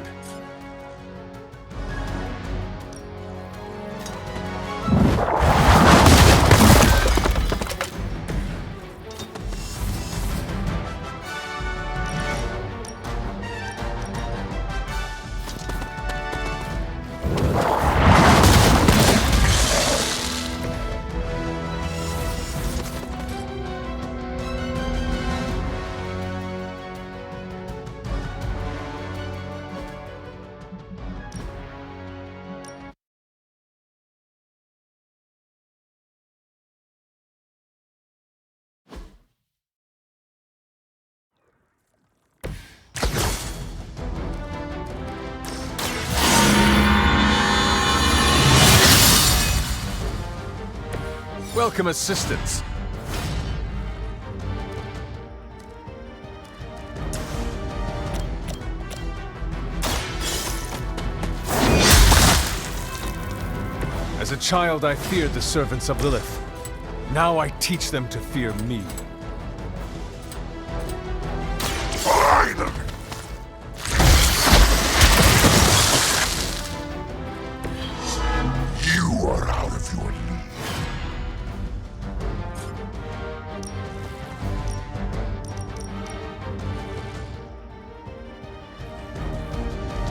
Welcome assistance. As a child, I feared the servants of Lilith. Now I teach them to fear me. Finally! You are out of your league.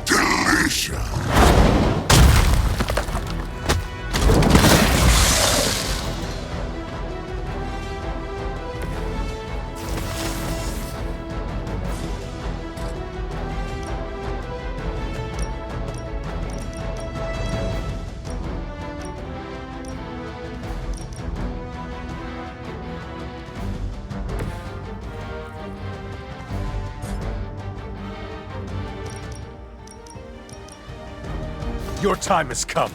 Delicious! Your time has come.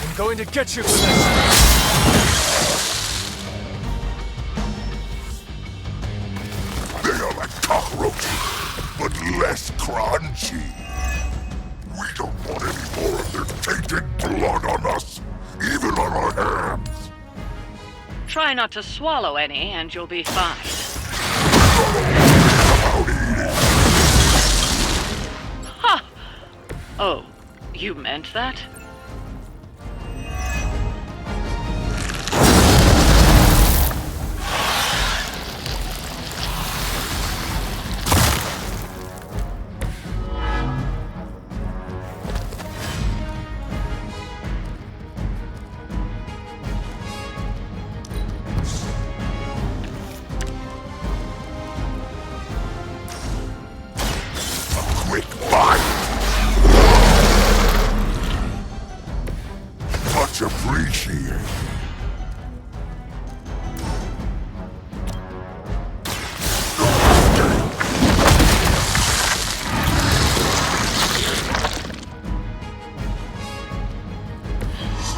I'm going to get you for this. They are like cockroaches, but less crunchy. We don't want any more of their tainted blood on us, even on our hands. Try not to swallow any, and you'll be fine. About eating. Ha! Oh, you meant that? Quick bite. Much appreciated.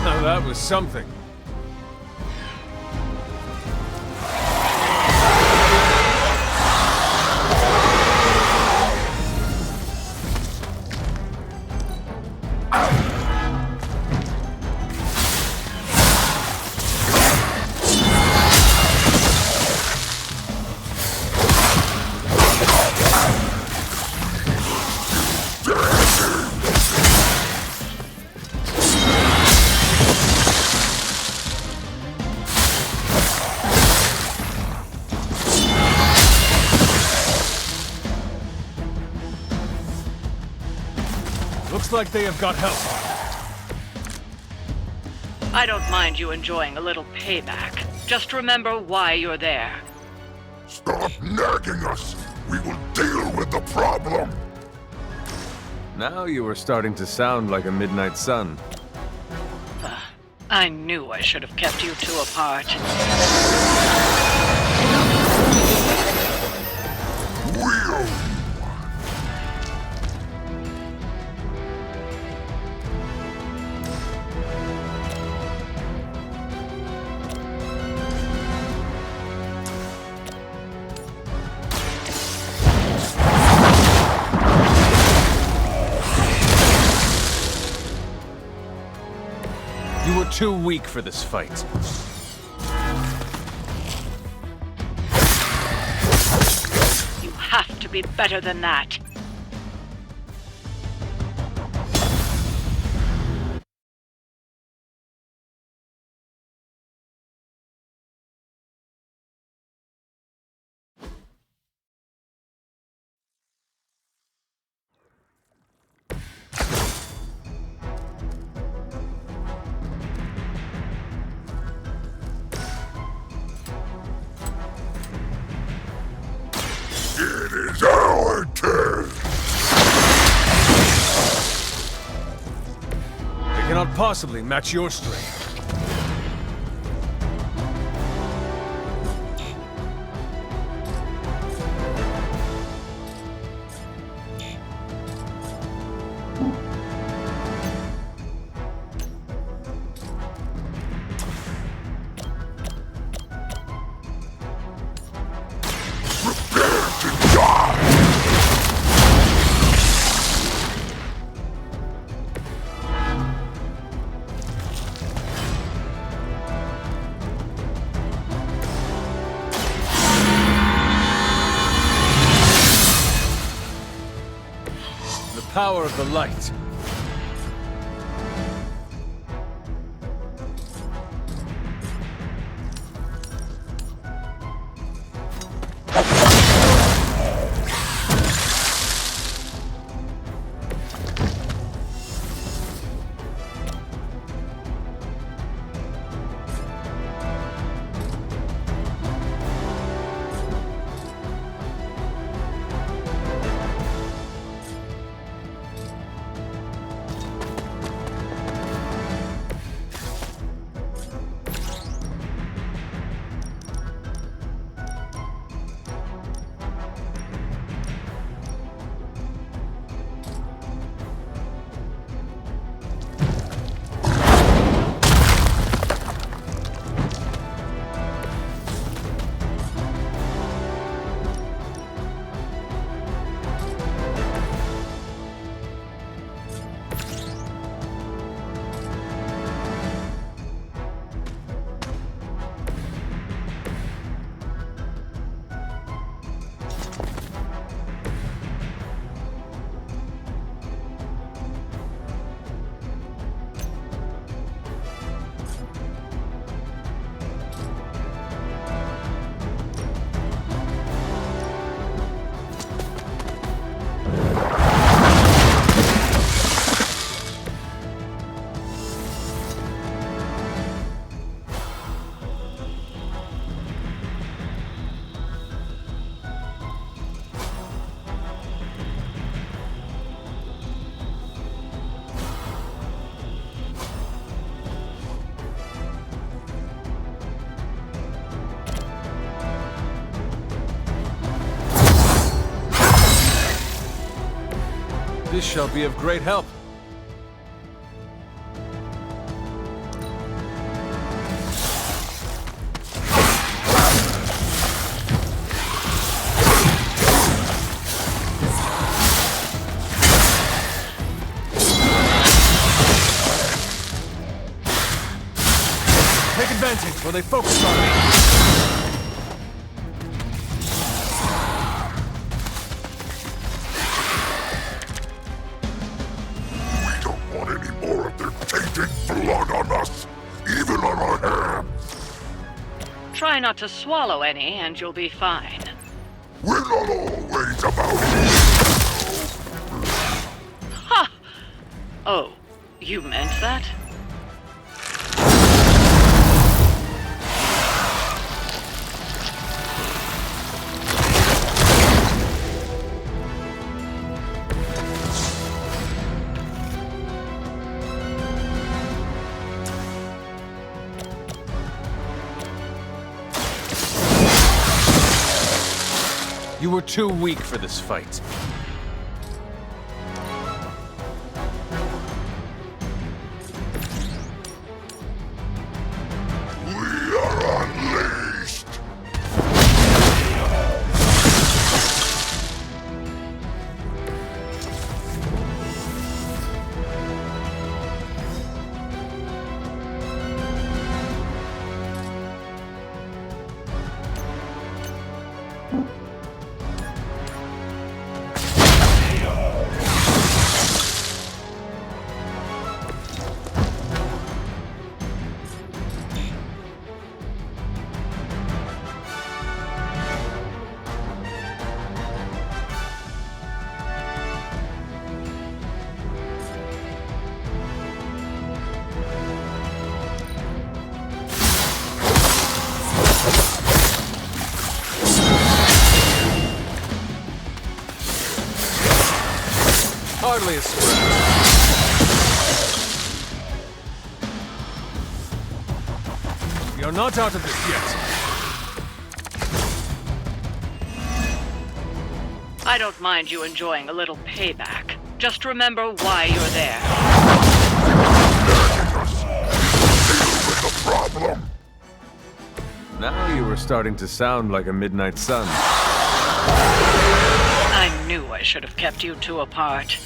Now that was something. Looks like they have got help. I don't mind you enjoying a little payback. Just remember why you're there. Stop nagging us. We will deal with the problem. Now you are starting to sound like a midnight sun. I knew I should have kept you two apart. We'll You were too weak for this fight. You have to be better than that. It is our turn! They cannot possibly match your strength. power of the light. This shall be of great help. Take advantage while they focus on me. We don't want any more of their tainted blood on us, even on our hands. Try not to swallow any, and you'll be fine. We're not always about it. Ha! Oh, you meant that? You were too weak for this fight. We are unleashed. Hardly a scratch. We are not out of this yet. I don't mind you enjoying a little payback. Just remember why you're there. Deal with the problem. Now you were starting to sound like a midnight sun. I knew I should have kept you two apart.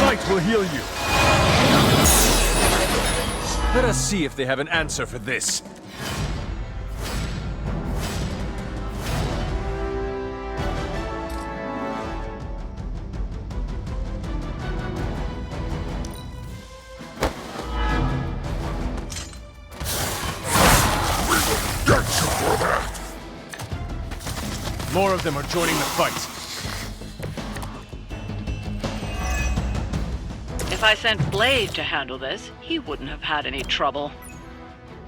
Light will heal you. Let us see if they have an answer for this. Get you for that! More of them are joining the fight. If I sent Blade to handle this, he wouldn't have had any trouble.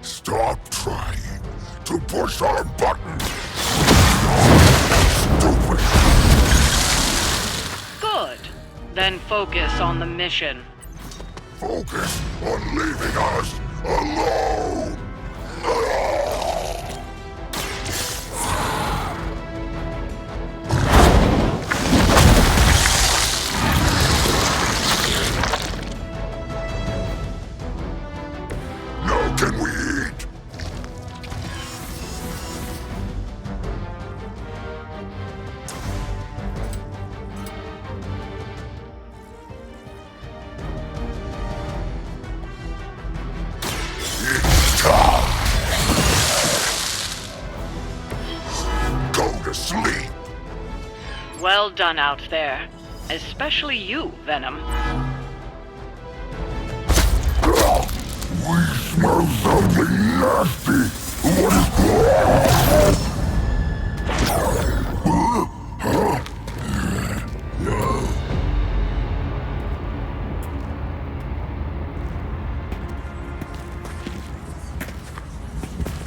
Stop trying to push our button! Stupid! Good. Then focus on the mission. Focus on leaving us alone! Now can we eat? It's time! Go to sleep! Well done out there. Especially you, Venom. We smell something nasty! What is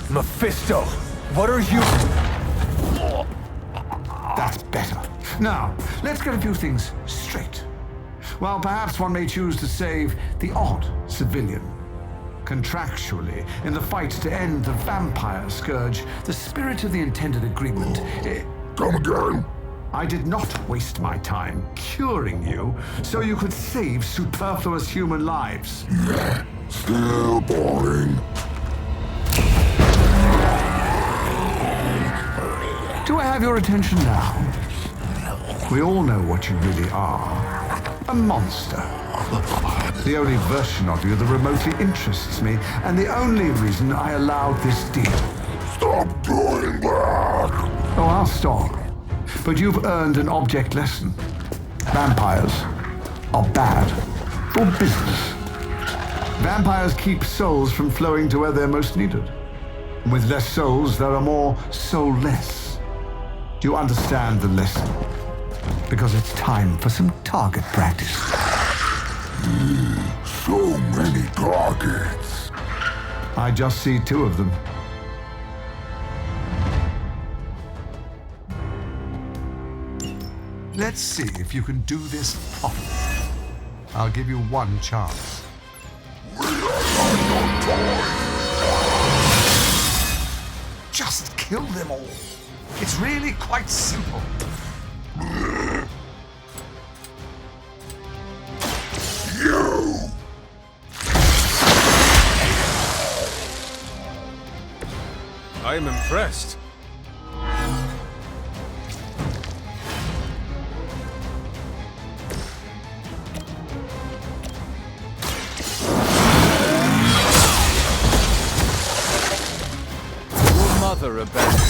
Mephisto, what are you... That's better. Now, let's get a few things straight. While perhaps one may choose to save the odd civilian. Contractually, in the fight to end the vampire scourge, the spirit of the intended agreement... Come again? I did not waste my time curing you so you could save superfluous human lives. Still boring. Do I have your attention now? We all know what you really are. A monster. The only version of you that remotely interests me, and the only reason I allowed this deal. Stop doing that! Oh, I'll stop. But you've earned an object lesson. Vampires are bad for business. Vampires keep souls from flowing to where they're most needed. And with less souls, there are more soulless. Do you understand the lesson? Because it's time for some target practice. So many targets. I just see two of them. Let's see if you can do this properly. I'll give you one chance. We are not your toys! Just kill them all. It's really quite simple. You! I am impressed. Your mother abandoned.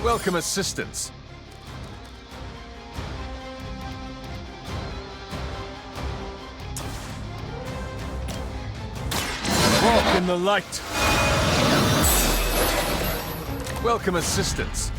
Welcome assistance. Walk in the light. Welcome assistance.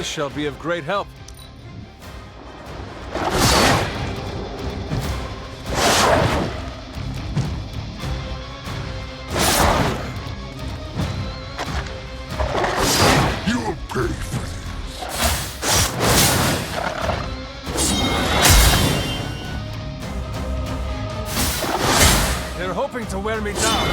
This shall be of great help. You'll pay for They're hoping to wear me down.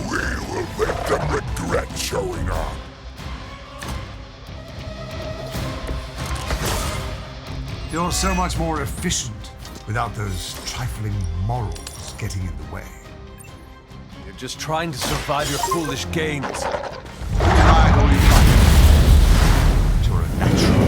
We will make them regret showing up. You're so much more efficient without those trifling morals getting in the way. You're just trying to survive your foolish games. Ride all you like. But you're a natural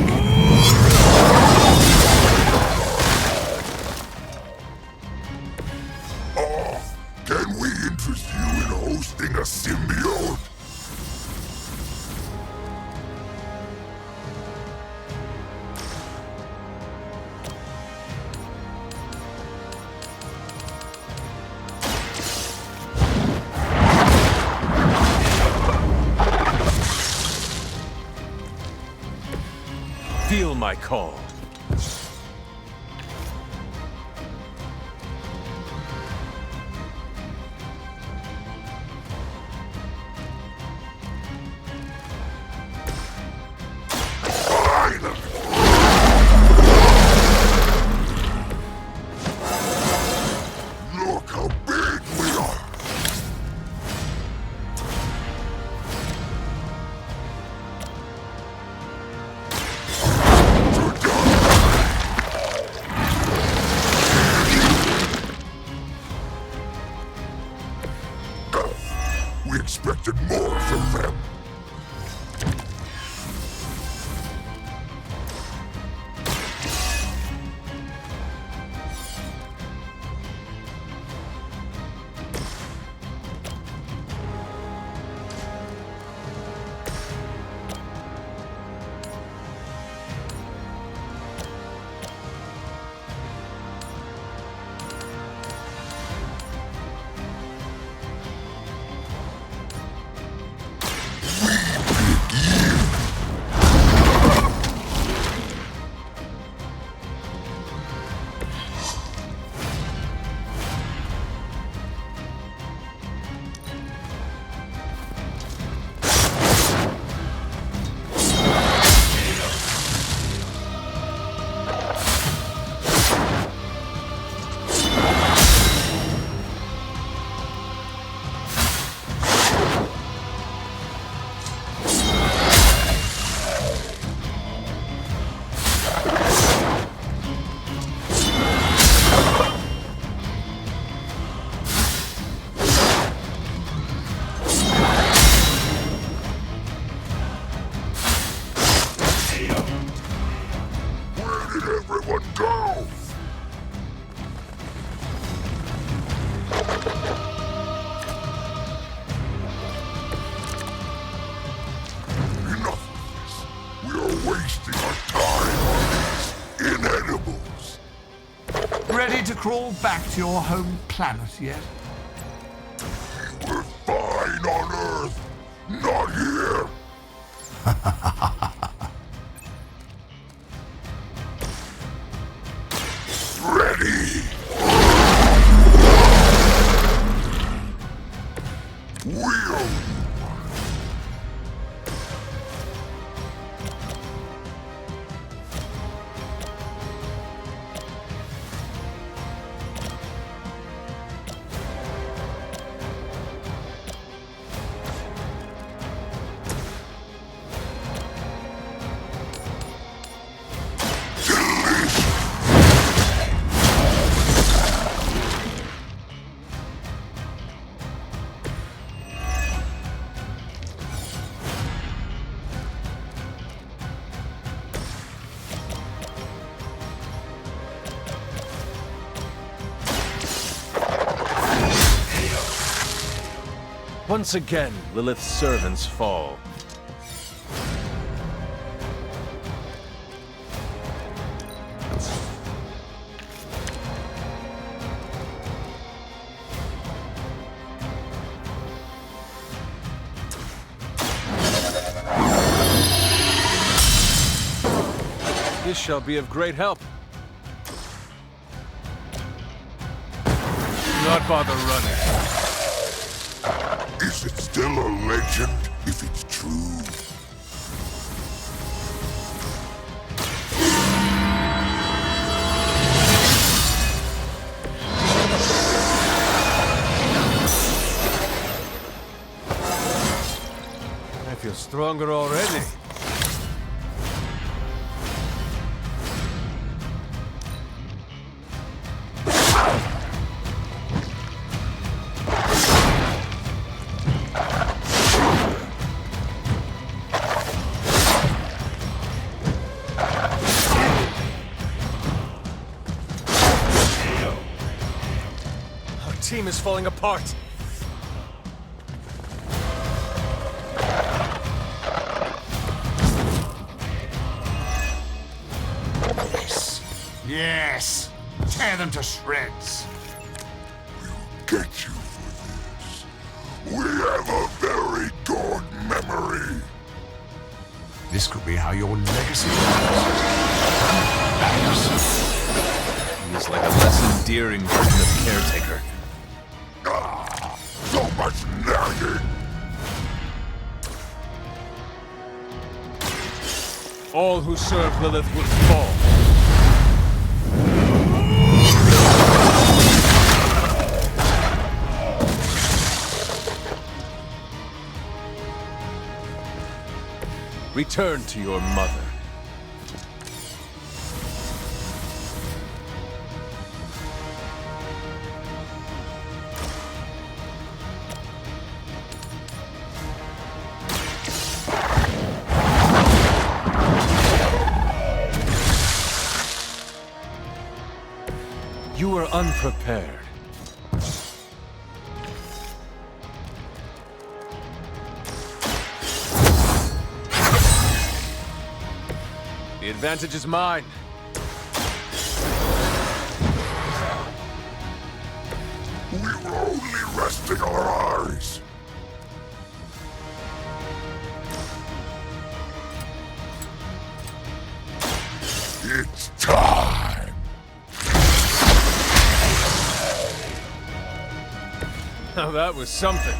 Can we interest you in hosting a symbiote? Feel my call. Look how big we are! We expected more from them. Where did everyone go? Enough of this. We are wasting our time on these inedibles. Ready to crawl back to your home planet yet? We're fine on Earth, not here. Ready. Wheel. Once again, Lilith's servants fall. This shall be of great help. Do not bother running. Is it still a legend if it's true? I feel stronger already. Our team is falling apart. Yes! Tear them to shreds! We'll get you for this. We have a very good memory. This could be how your legacy He is like a less endearing version of Caretaker. So much nagging! All who serve Lilith will fall. Return to your mother. You were unprepared. The advantage is mine. We were only resting our eyes. It's time. Now that was something.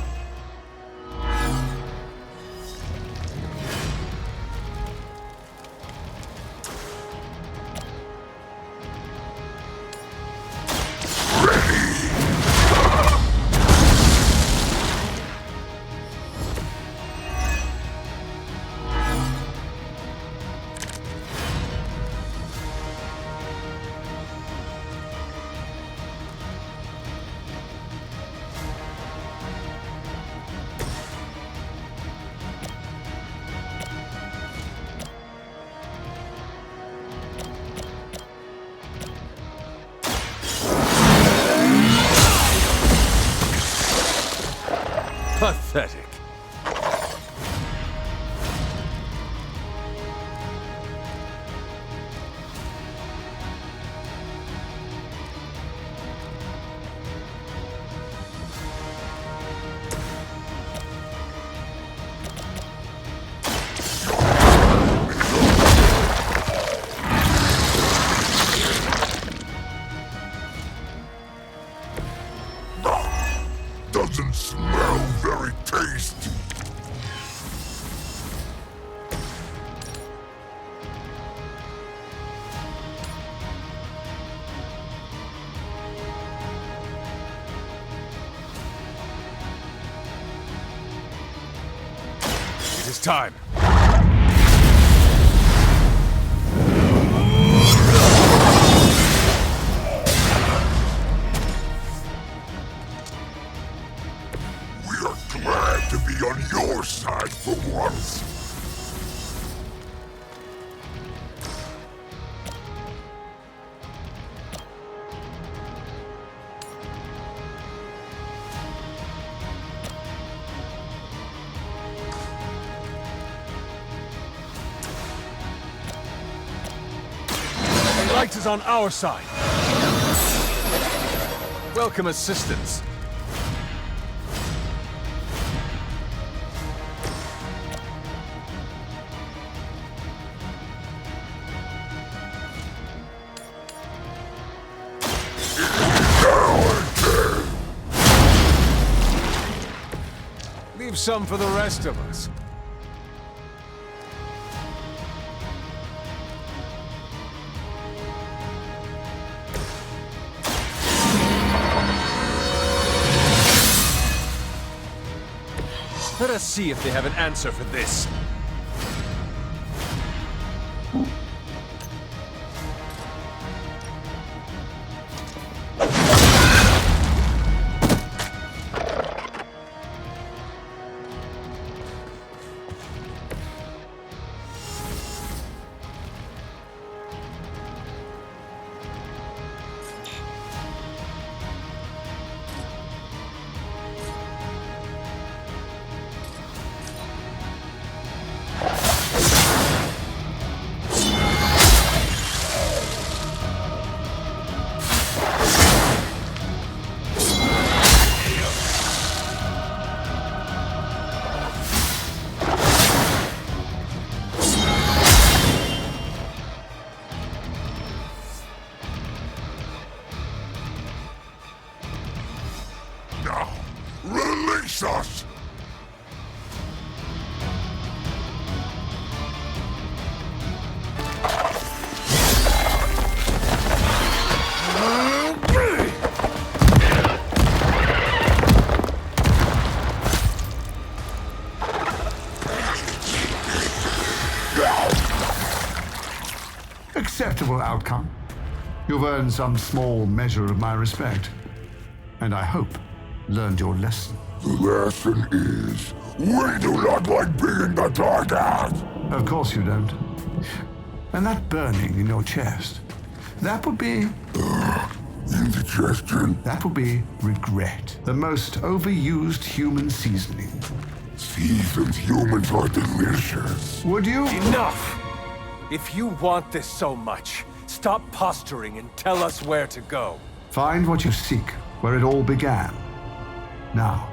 Pathetic. Doesn't smell very tasty. It is time. Glad to be on your side for once. The light is on our side. Welcome assistance. Save some for the rest of us. Let us see if they have an answer for this. Now, release us! Acceptable outcome. You've earned some small measure of my respect. And I hope learned your lesson. The lesson is, we do not like being the target! Of course you don't. And that burning in your chest, that would be... indigestion. That would be regret. The most overused human seasoning. Seasoned humans are delicious. Would you? Enough! If you want this so much, stop posturing and tell us where to go. Find what you seek, where it all began. Now,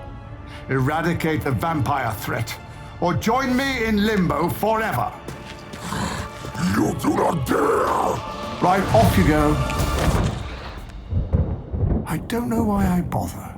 eradicate the vampire threat, or join me in limbo forever. You do not dare! Right, off you go. I don't know why I bother.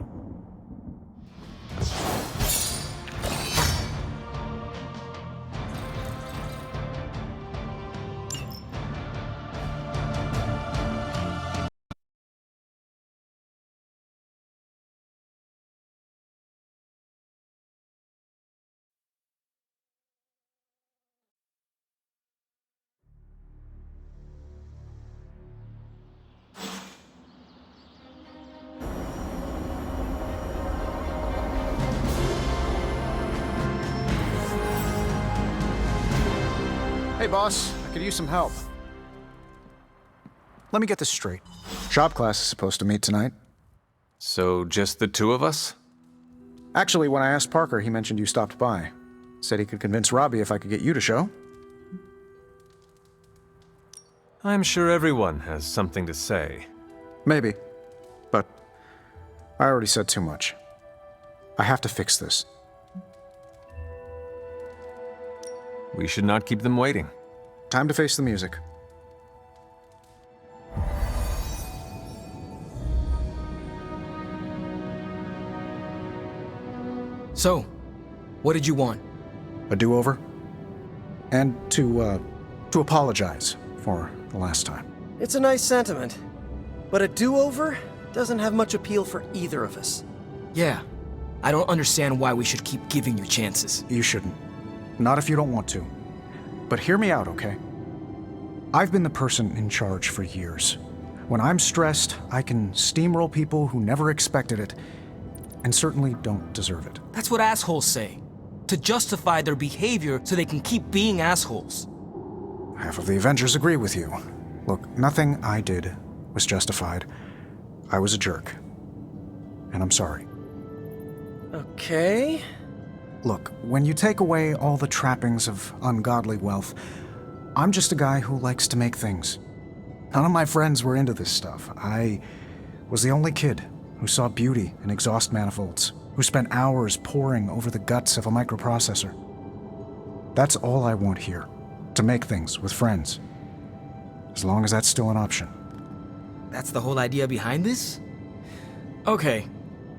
Hey, boss. I could use some help. Let me get this straight. Shop class is supposed to meet tonight. So, just the two of us? Actually, when I asked Parker, he mentioned you stopped by. Said he could convince Robbie if I could get you to show. I'm sure everyone has something to say. Maybe. But I already said too much. I have to fix this. We should not keep them waiting. Time to face the music. So, what did you want? A do-over? And to apologize for the last time. It's a nice sentiment. But a do-over doesn't have much appeal for either of us. Yeah. I don't understand why we should keep giving you chances. You shouldn't. Not if you don't want to. But hear me out, okay? I've been the person in charge for years. When I'm stressed, I can steamroll people who never expected it, and certainly don't deserve it. That's what assholes say. To justify their behavior so they can keep being assholes. Half of the Avengers agree with you. Look, nothing I did was justified. I was a jerk. And I'm sorry. Okay. Look, when you take away all the trappings of ungodly wealth, I'm just a guy who likes to make things. None of my friends were into this stuff. I was the only kid who saw beauty in exhaust manifolds, who spent hours poring over the guts of a microprocessor. That's all I want here, to make things with friends. As long as that's still an option. That's the whole idea behind this? Okay,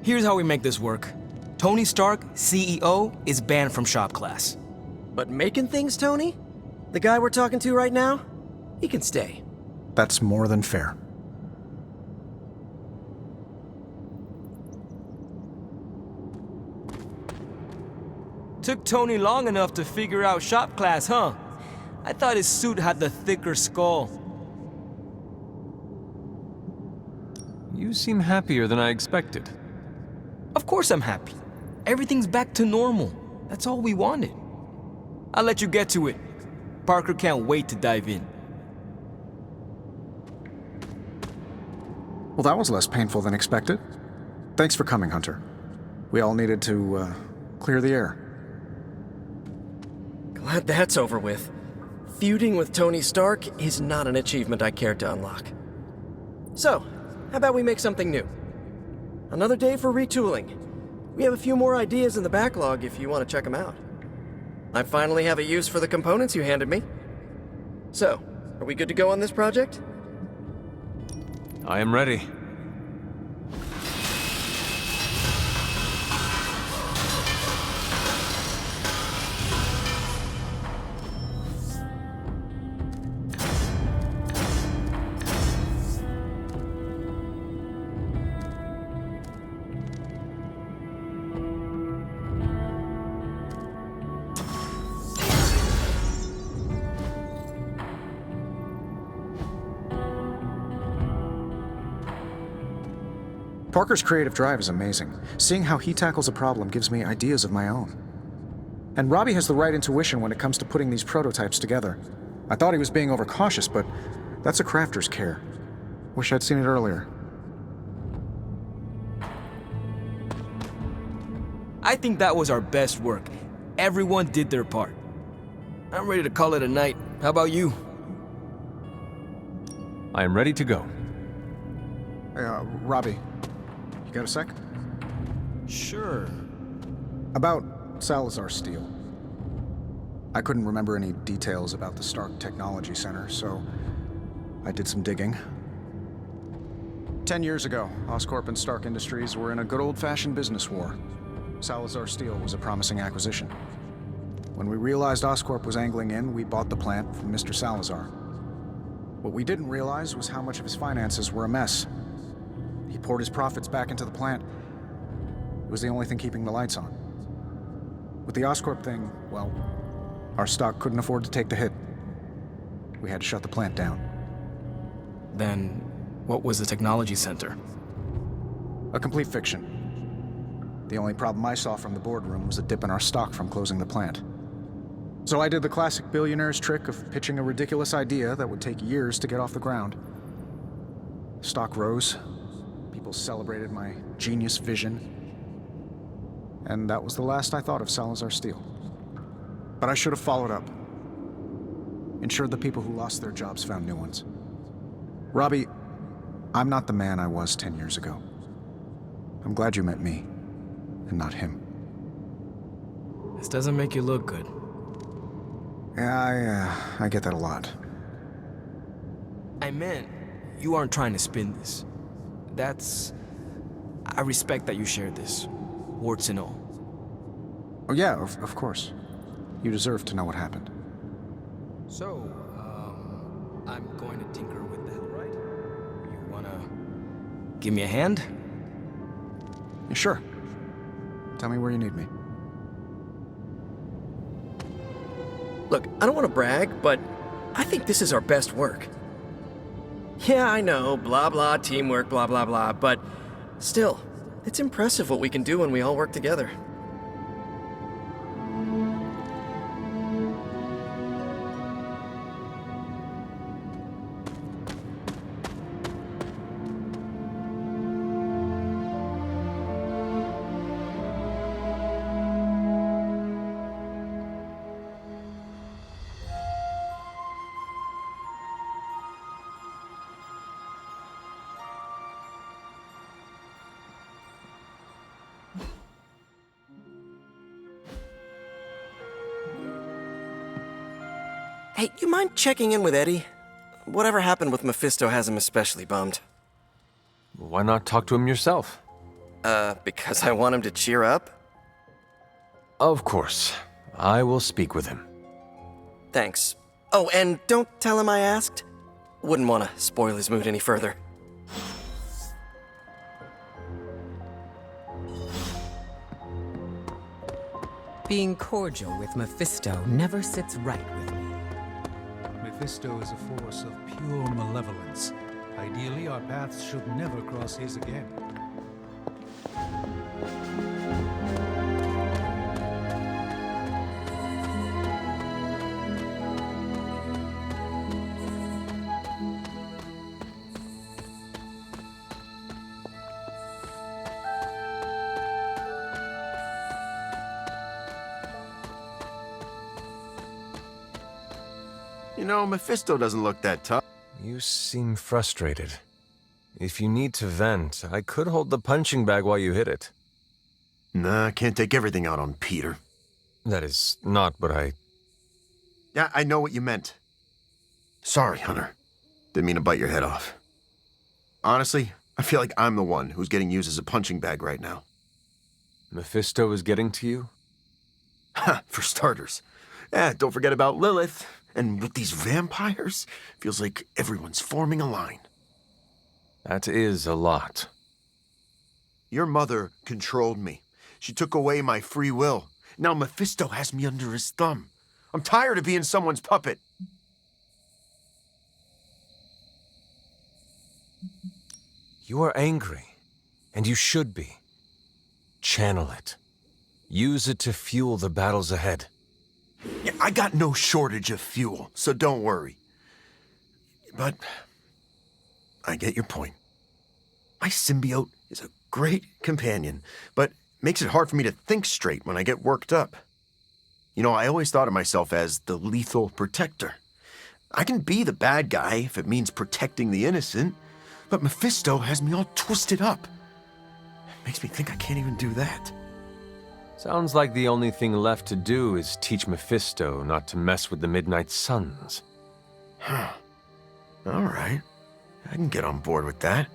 here's how we make this work. Tony Stark, CEO, is banned from shop class. But making things, Tony? The guy we're talking to right now? He can stay. That's more than fair. Took Tony long enough to figure out shop class, huh? I thought his suit had the thicker skull. You seem happier than I expected. Of course I'm happy. Everything's back to normal. That's all we wanted. I'll let you get to it. Parker can't wait to dive in. Well, that was less painful than expected. Thanks for coming, Hunter. We all needed to, clear the air. Glad that's over with. Feuding with Tony Stark is not an achievement I care to unlock. So, how about we make something new? Another day for retooling. We have a few more ideas in the backlog if you want to check them out. I finally have a use for the components you handed me. So, are we good to go on this project? I am ready. Parker's creative drive is amazing. Seeing how he tackles a problem gives me ideas of my own. And Robbie has the right intuition when it comes to putting these prototypes together. I thought he was being overcautious, but that's a crafter's care. Wish I'd seen it earlier. I think that was our best work. Everyone did their part. I'm ready to call it a night. How about you? I am ready to go. Hey, Robbie, you got a sec? Sure. About Salazar Steel. I couldn't remember any details about the Stark Technology Center, so I did some digging. 10 years ago, Oscorp and Stark Industries were in a good old-fashioned business war. Salazar Steel was a promising acquisition. When we realized Oscorp was angling in, we bought the plant from Mr. Salazar. What we didn't realize was how much of his finances were a mess. He poured his profits back into the plant. It was the only thing keeping the lights on. With the Oscorp thing, well, our stock couldn't afford to take the hit. We had to shut the plant down. Then, what was the technology center? A complete fiction. The only problem I saw from the boardroom was a dip in our stock from closing the plant. So I did the classic billionaire's trick of pitching a ridiculous idea that would take years to get off the ground. Stock rose. People celebrated my genius vision. And that was the last I thought of Salazar Steel. But I should have followed up. Ensured the people who lost their jobs found new ones. Robbie, I'm not the man I was 10 years ago. I'm glad you met me, and not him. This doesn't make you look good. Yeah, I get that a lot. I meant, you aren't trying to spin this. I respect that you shared this, warts and all. Oh yeah, of course. You deserve to know what happened. So, I'm going to tinker with that, right? You wanna give me a hand? Sure. Tell me where you need me. Look, I don't want to brag, but I think this is our best work. Yeah, I know, blah blah, teamwork, blah blah blah, but still, it's impressive what we can do when we all work together. Hey, you mind checking in with Eddie? Whatever happened with Mephisto has him especially bummed. Why not talk to him yourself? Because I want him to cheer up? Of course. I will speak with him. Thanks. Oh, and don't tell him I asked. Wouldn't want to spoil his mood any further. Being cordial with Mephisto never sits right with me. Mephisto is a force of pure malevolence. Ideally, our paths should never cross his again. You know, Mephisto doesn't look that tough. You seem frustrated. If you need to vent, I could hold the punching bag while you hit it. Nah, can't take everything out on Peter. That is not what I... Yeah, I know what you meant. Sorry, Hunter. Didn't mean to bite your head off. Honestly, I feel like I'm the one who's getting used as a punching bag right now. Mephisto is getting to you? Ha, for starters. Don't forget about Lilith. And with these vampires, feels like everyone's forming a line. That is a lot. Your mother controlled me. She took away my free will. Now Mephisto has me under his thumb. I'm tired of being someone's puppet. You are angry, and you should be. Channel it. Use it to fuel the battles ahead. Yeah, I got no shortage of fuel, so don't worry. But I get your point. My symbiote is a great companion, but makes it hard for me to think straight when I get worked up. You know, I always thought of myself as the lethal protector. I can be the bad guy if it means protecting the innocent, but Mephisto has me all twisted up. It makes me think I can't even do that. Sounds like the only thing left to do is teach Mephisto not to mess with the Midnight Suns. Huh. All right. I can get on board with that.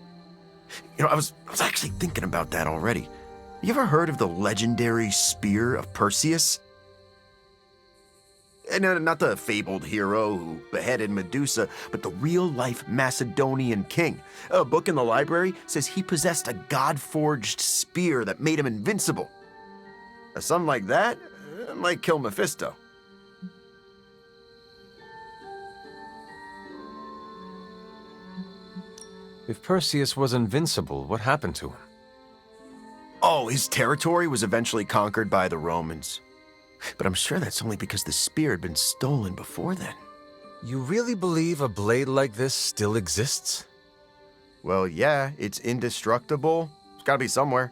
You know, I was actually thinking about that already. You ever heard of the legendary spear of Perseus? No, not the fabled hero who beheaded Medusa, but the real-life Macedonian king. A book in the library says he possessed a god-forged spear that made him invincible. Something like that might kill Mephisto. If Perseus was invincible, what happened to him? Oh, his territory was eventually conquered by the Romans. But I'm sure that's only because the spear had been stolen before then. You really believe a blade like this still exists? Well, yeah, it's indestructible. It's gotta be somewhere.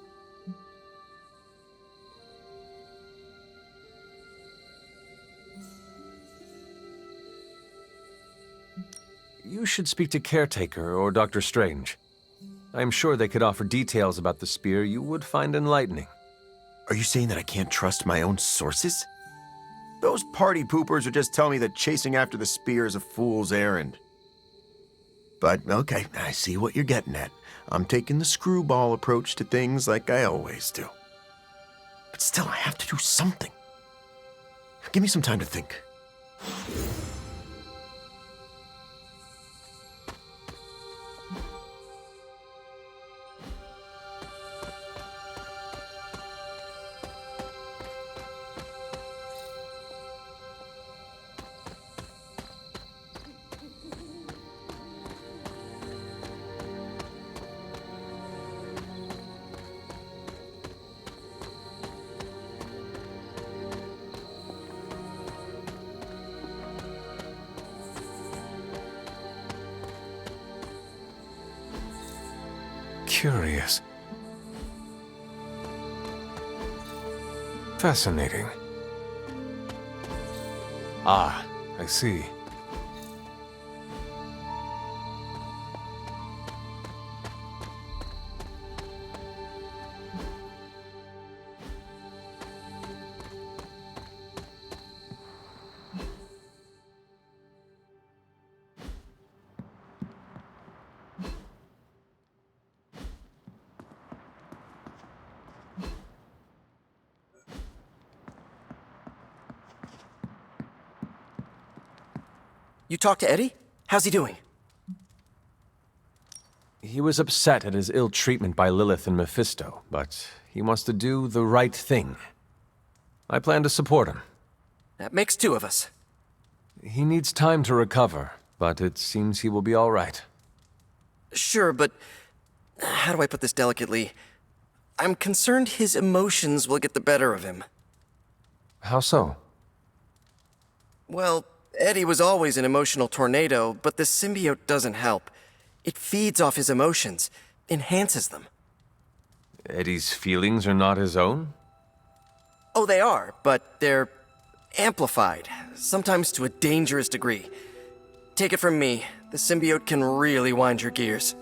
You should speak to Caretaker or Dr. Strange. I'm sure they could offer details about the spear you would find enlightening. Are you saying that I can't trust my own sources? Those party poopers are just telling me that chasing after the spear is a fool's errand. But, okay, I see what you're getting at. I'm taking the screwball approach to things like I always do. But still, I have to do something. Give me some time to think. Curious. Fascinating. Ah, I see. You talked to Eddie? How's he doing? He was upset at his ill treatment by Lilith and Mephisto, but he wants to do the right thing. I plan to support him. That makes two of us. He needs time to recover, but it seems he will be all right. Sure, but how do I put this delicately? I'm concerned his emotions will get the better of him. How so? Well, Eddie was always an emotional tornado, but the symbiote doesn't help. It feeds off his emotions, enhances them. Eddie's feelings are not his own? Oh, they are, but they're amplified, sometimes to a dangerous degree. Take it from me, the symbiote can really wind your gears.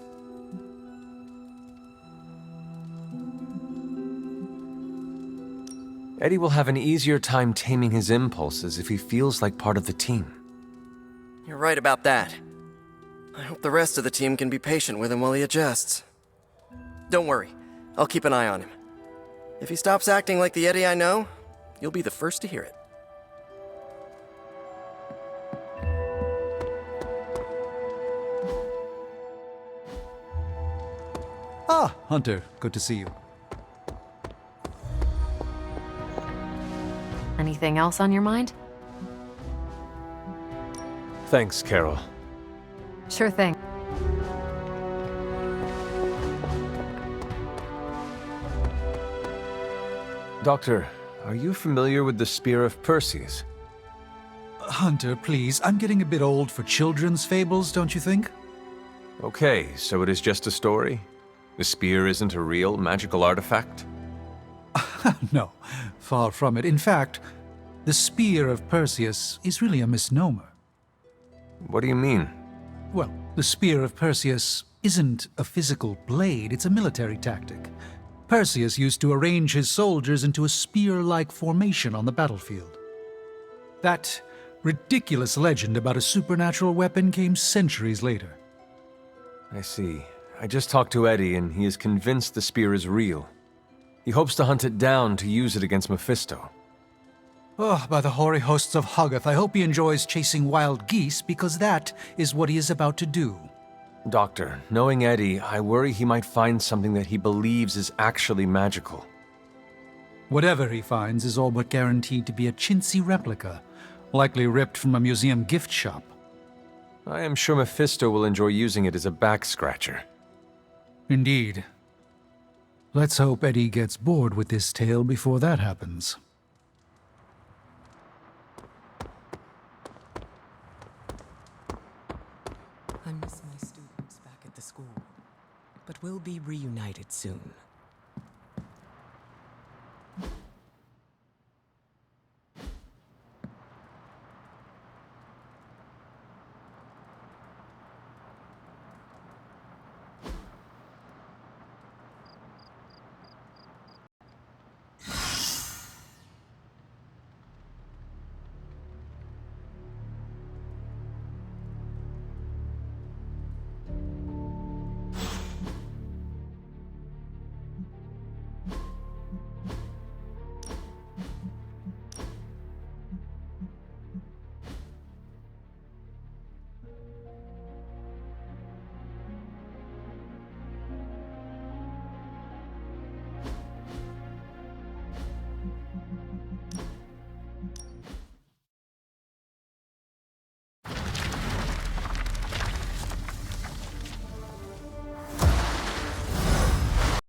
Eddie will have an easier time taming his impulses if he feels like part of the team. You're right about that. I hope the rest of the team can be patient with him while he adjusts. Don't worry, I'll keep an eye on him. If he stops acting like the Eddie I know, you'll be the first to hear it. Ah, Hunter, good to see you. Anything else on your mind? Thanks, Carol. Sure thing. Doctor, are you familiar with the Spear of Perseus? Hunter, please, I'm getting a bit old for children's fables, don't you think? Okay, so it is just a story? The spear isn't a real magical artifact? No, far from it. In fact, the Spear of Perseus is really a misnomer. What do you mean? Well, the Spear of Perseus isn't a physical blade, it's a military tactic. Perseus used to arrange his soldiers into a spear-like formation on the battlefield. That ridiculous legend about a supernatural weapon came centuries later. I see. I just talked to Eddie, and he is convinced the spear is real. He hopes to hunt it down to use it against Mephisto. Oh, by the hoary hosts of Hoggoth, I hope he enjoys chasing wild geese, because that is what he is about to do. Doctor, knowing Eddie, I worry he might find something that he believes is actually magical. Whatever he finds is all but guaranteed to be a chintzy replica, likely ripped from a museum gift shop. I am sure Mephisto will enjoy using it as a back-scratcher. Indeed. Let's hope Eddie gets bored with this tale before that happens. I miss my students back at the school, but we'll be reunited soon.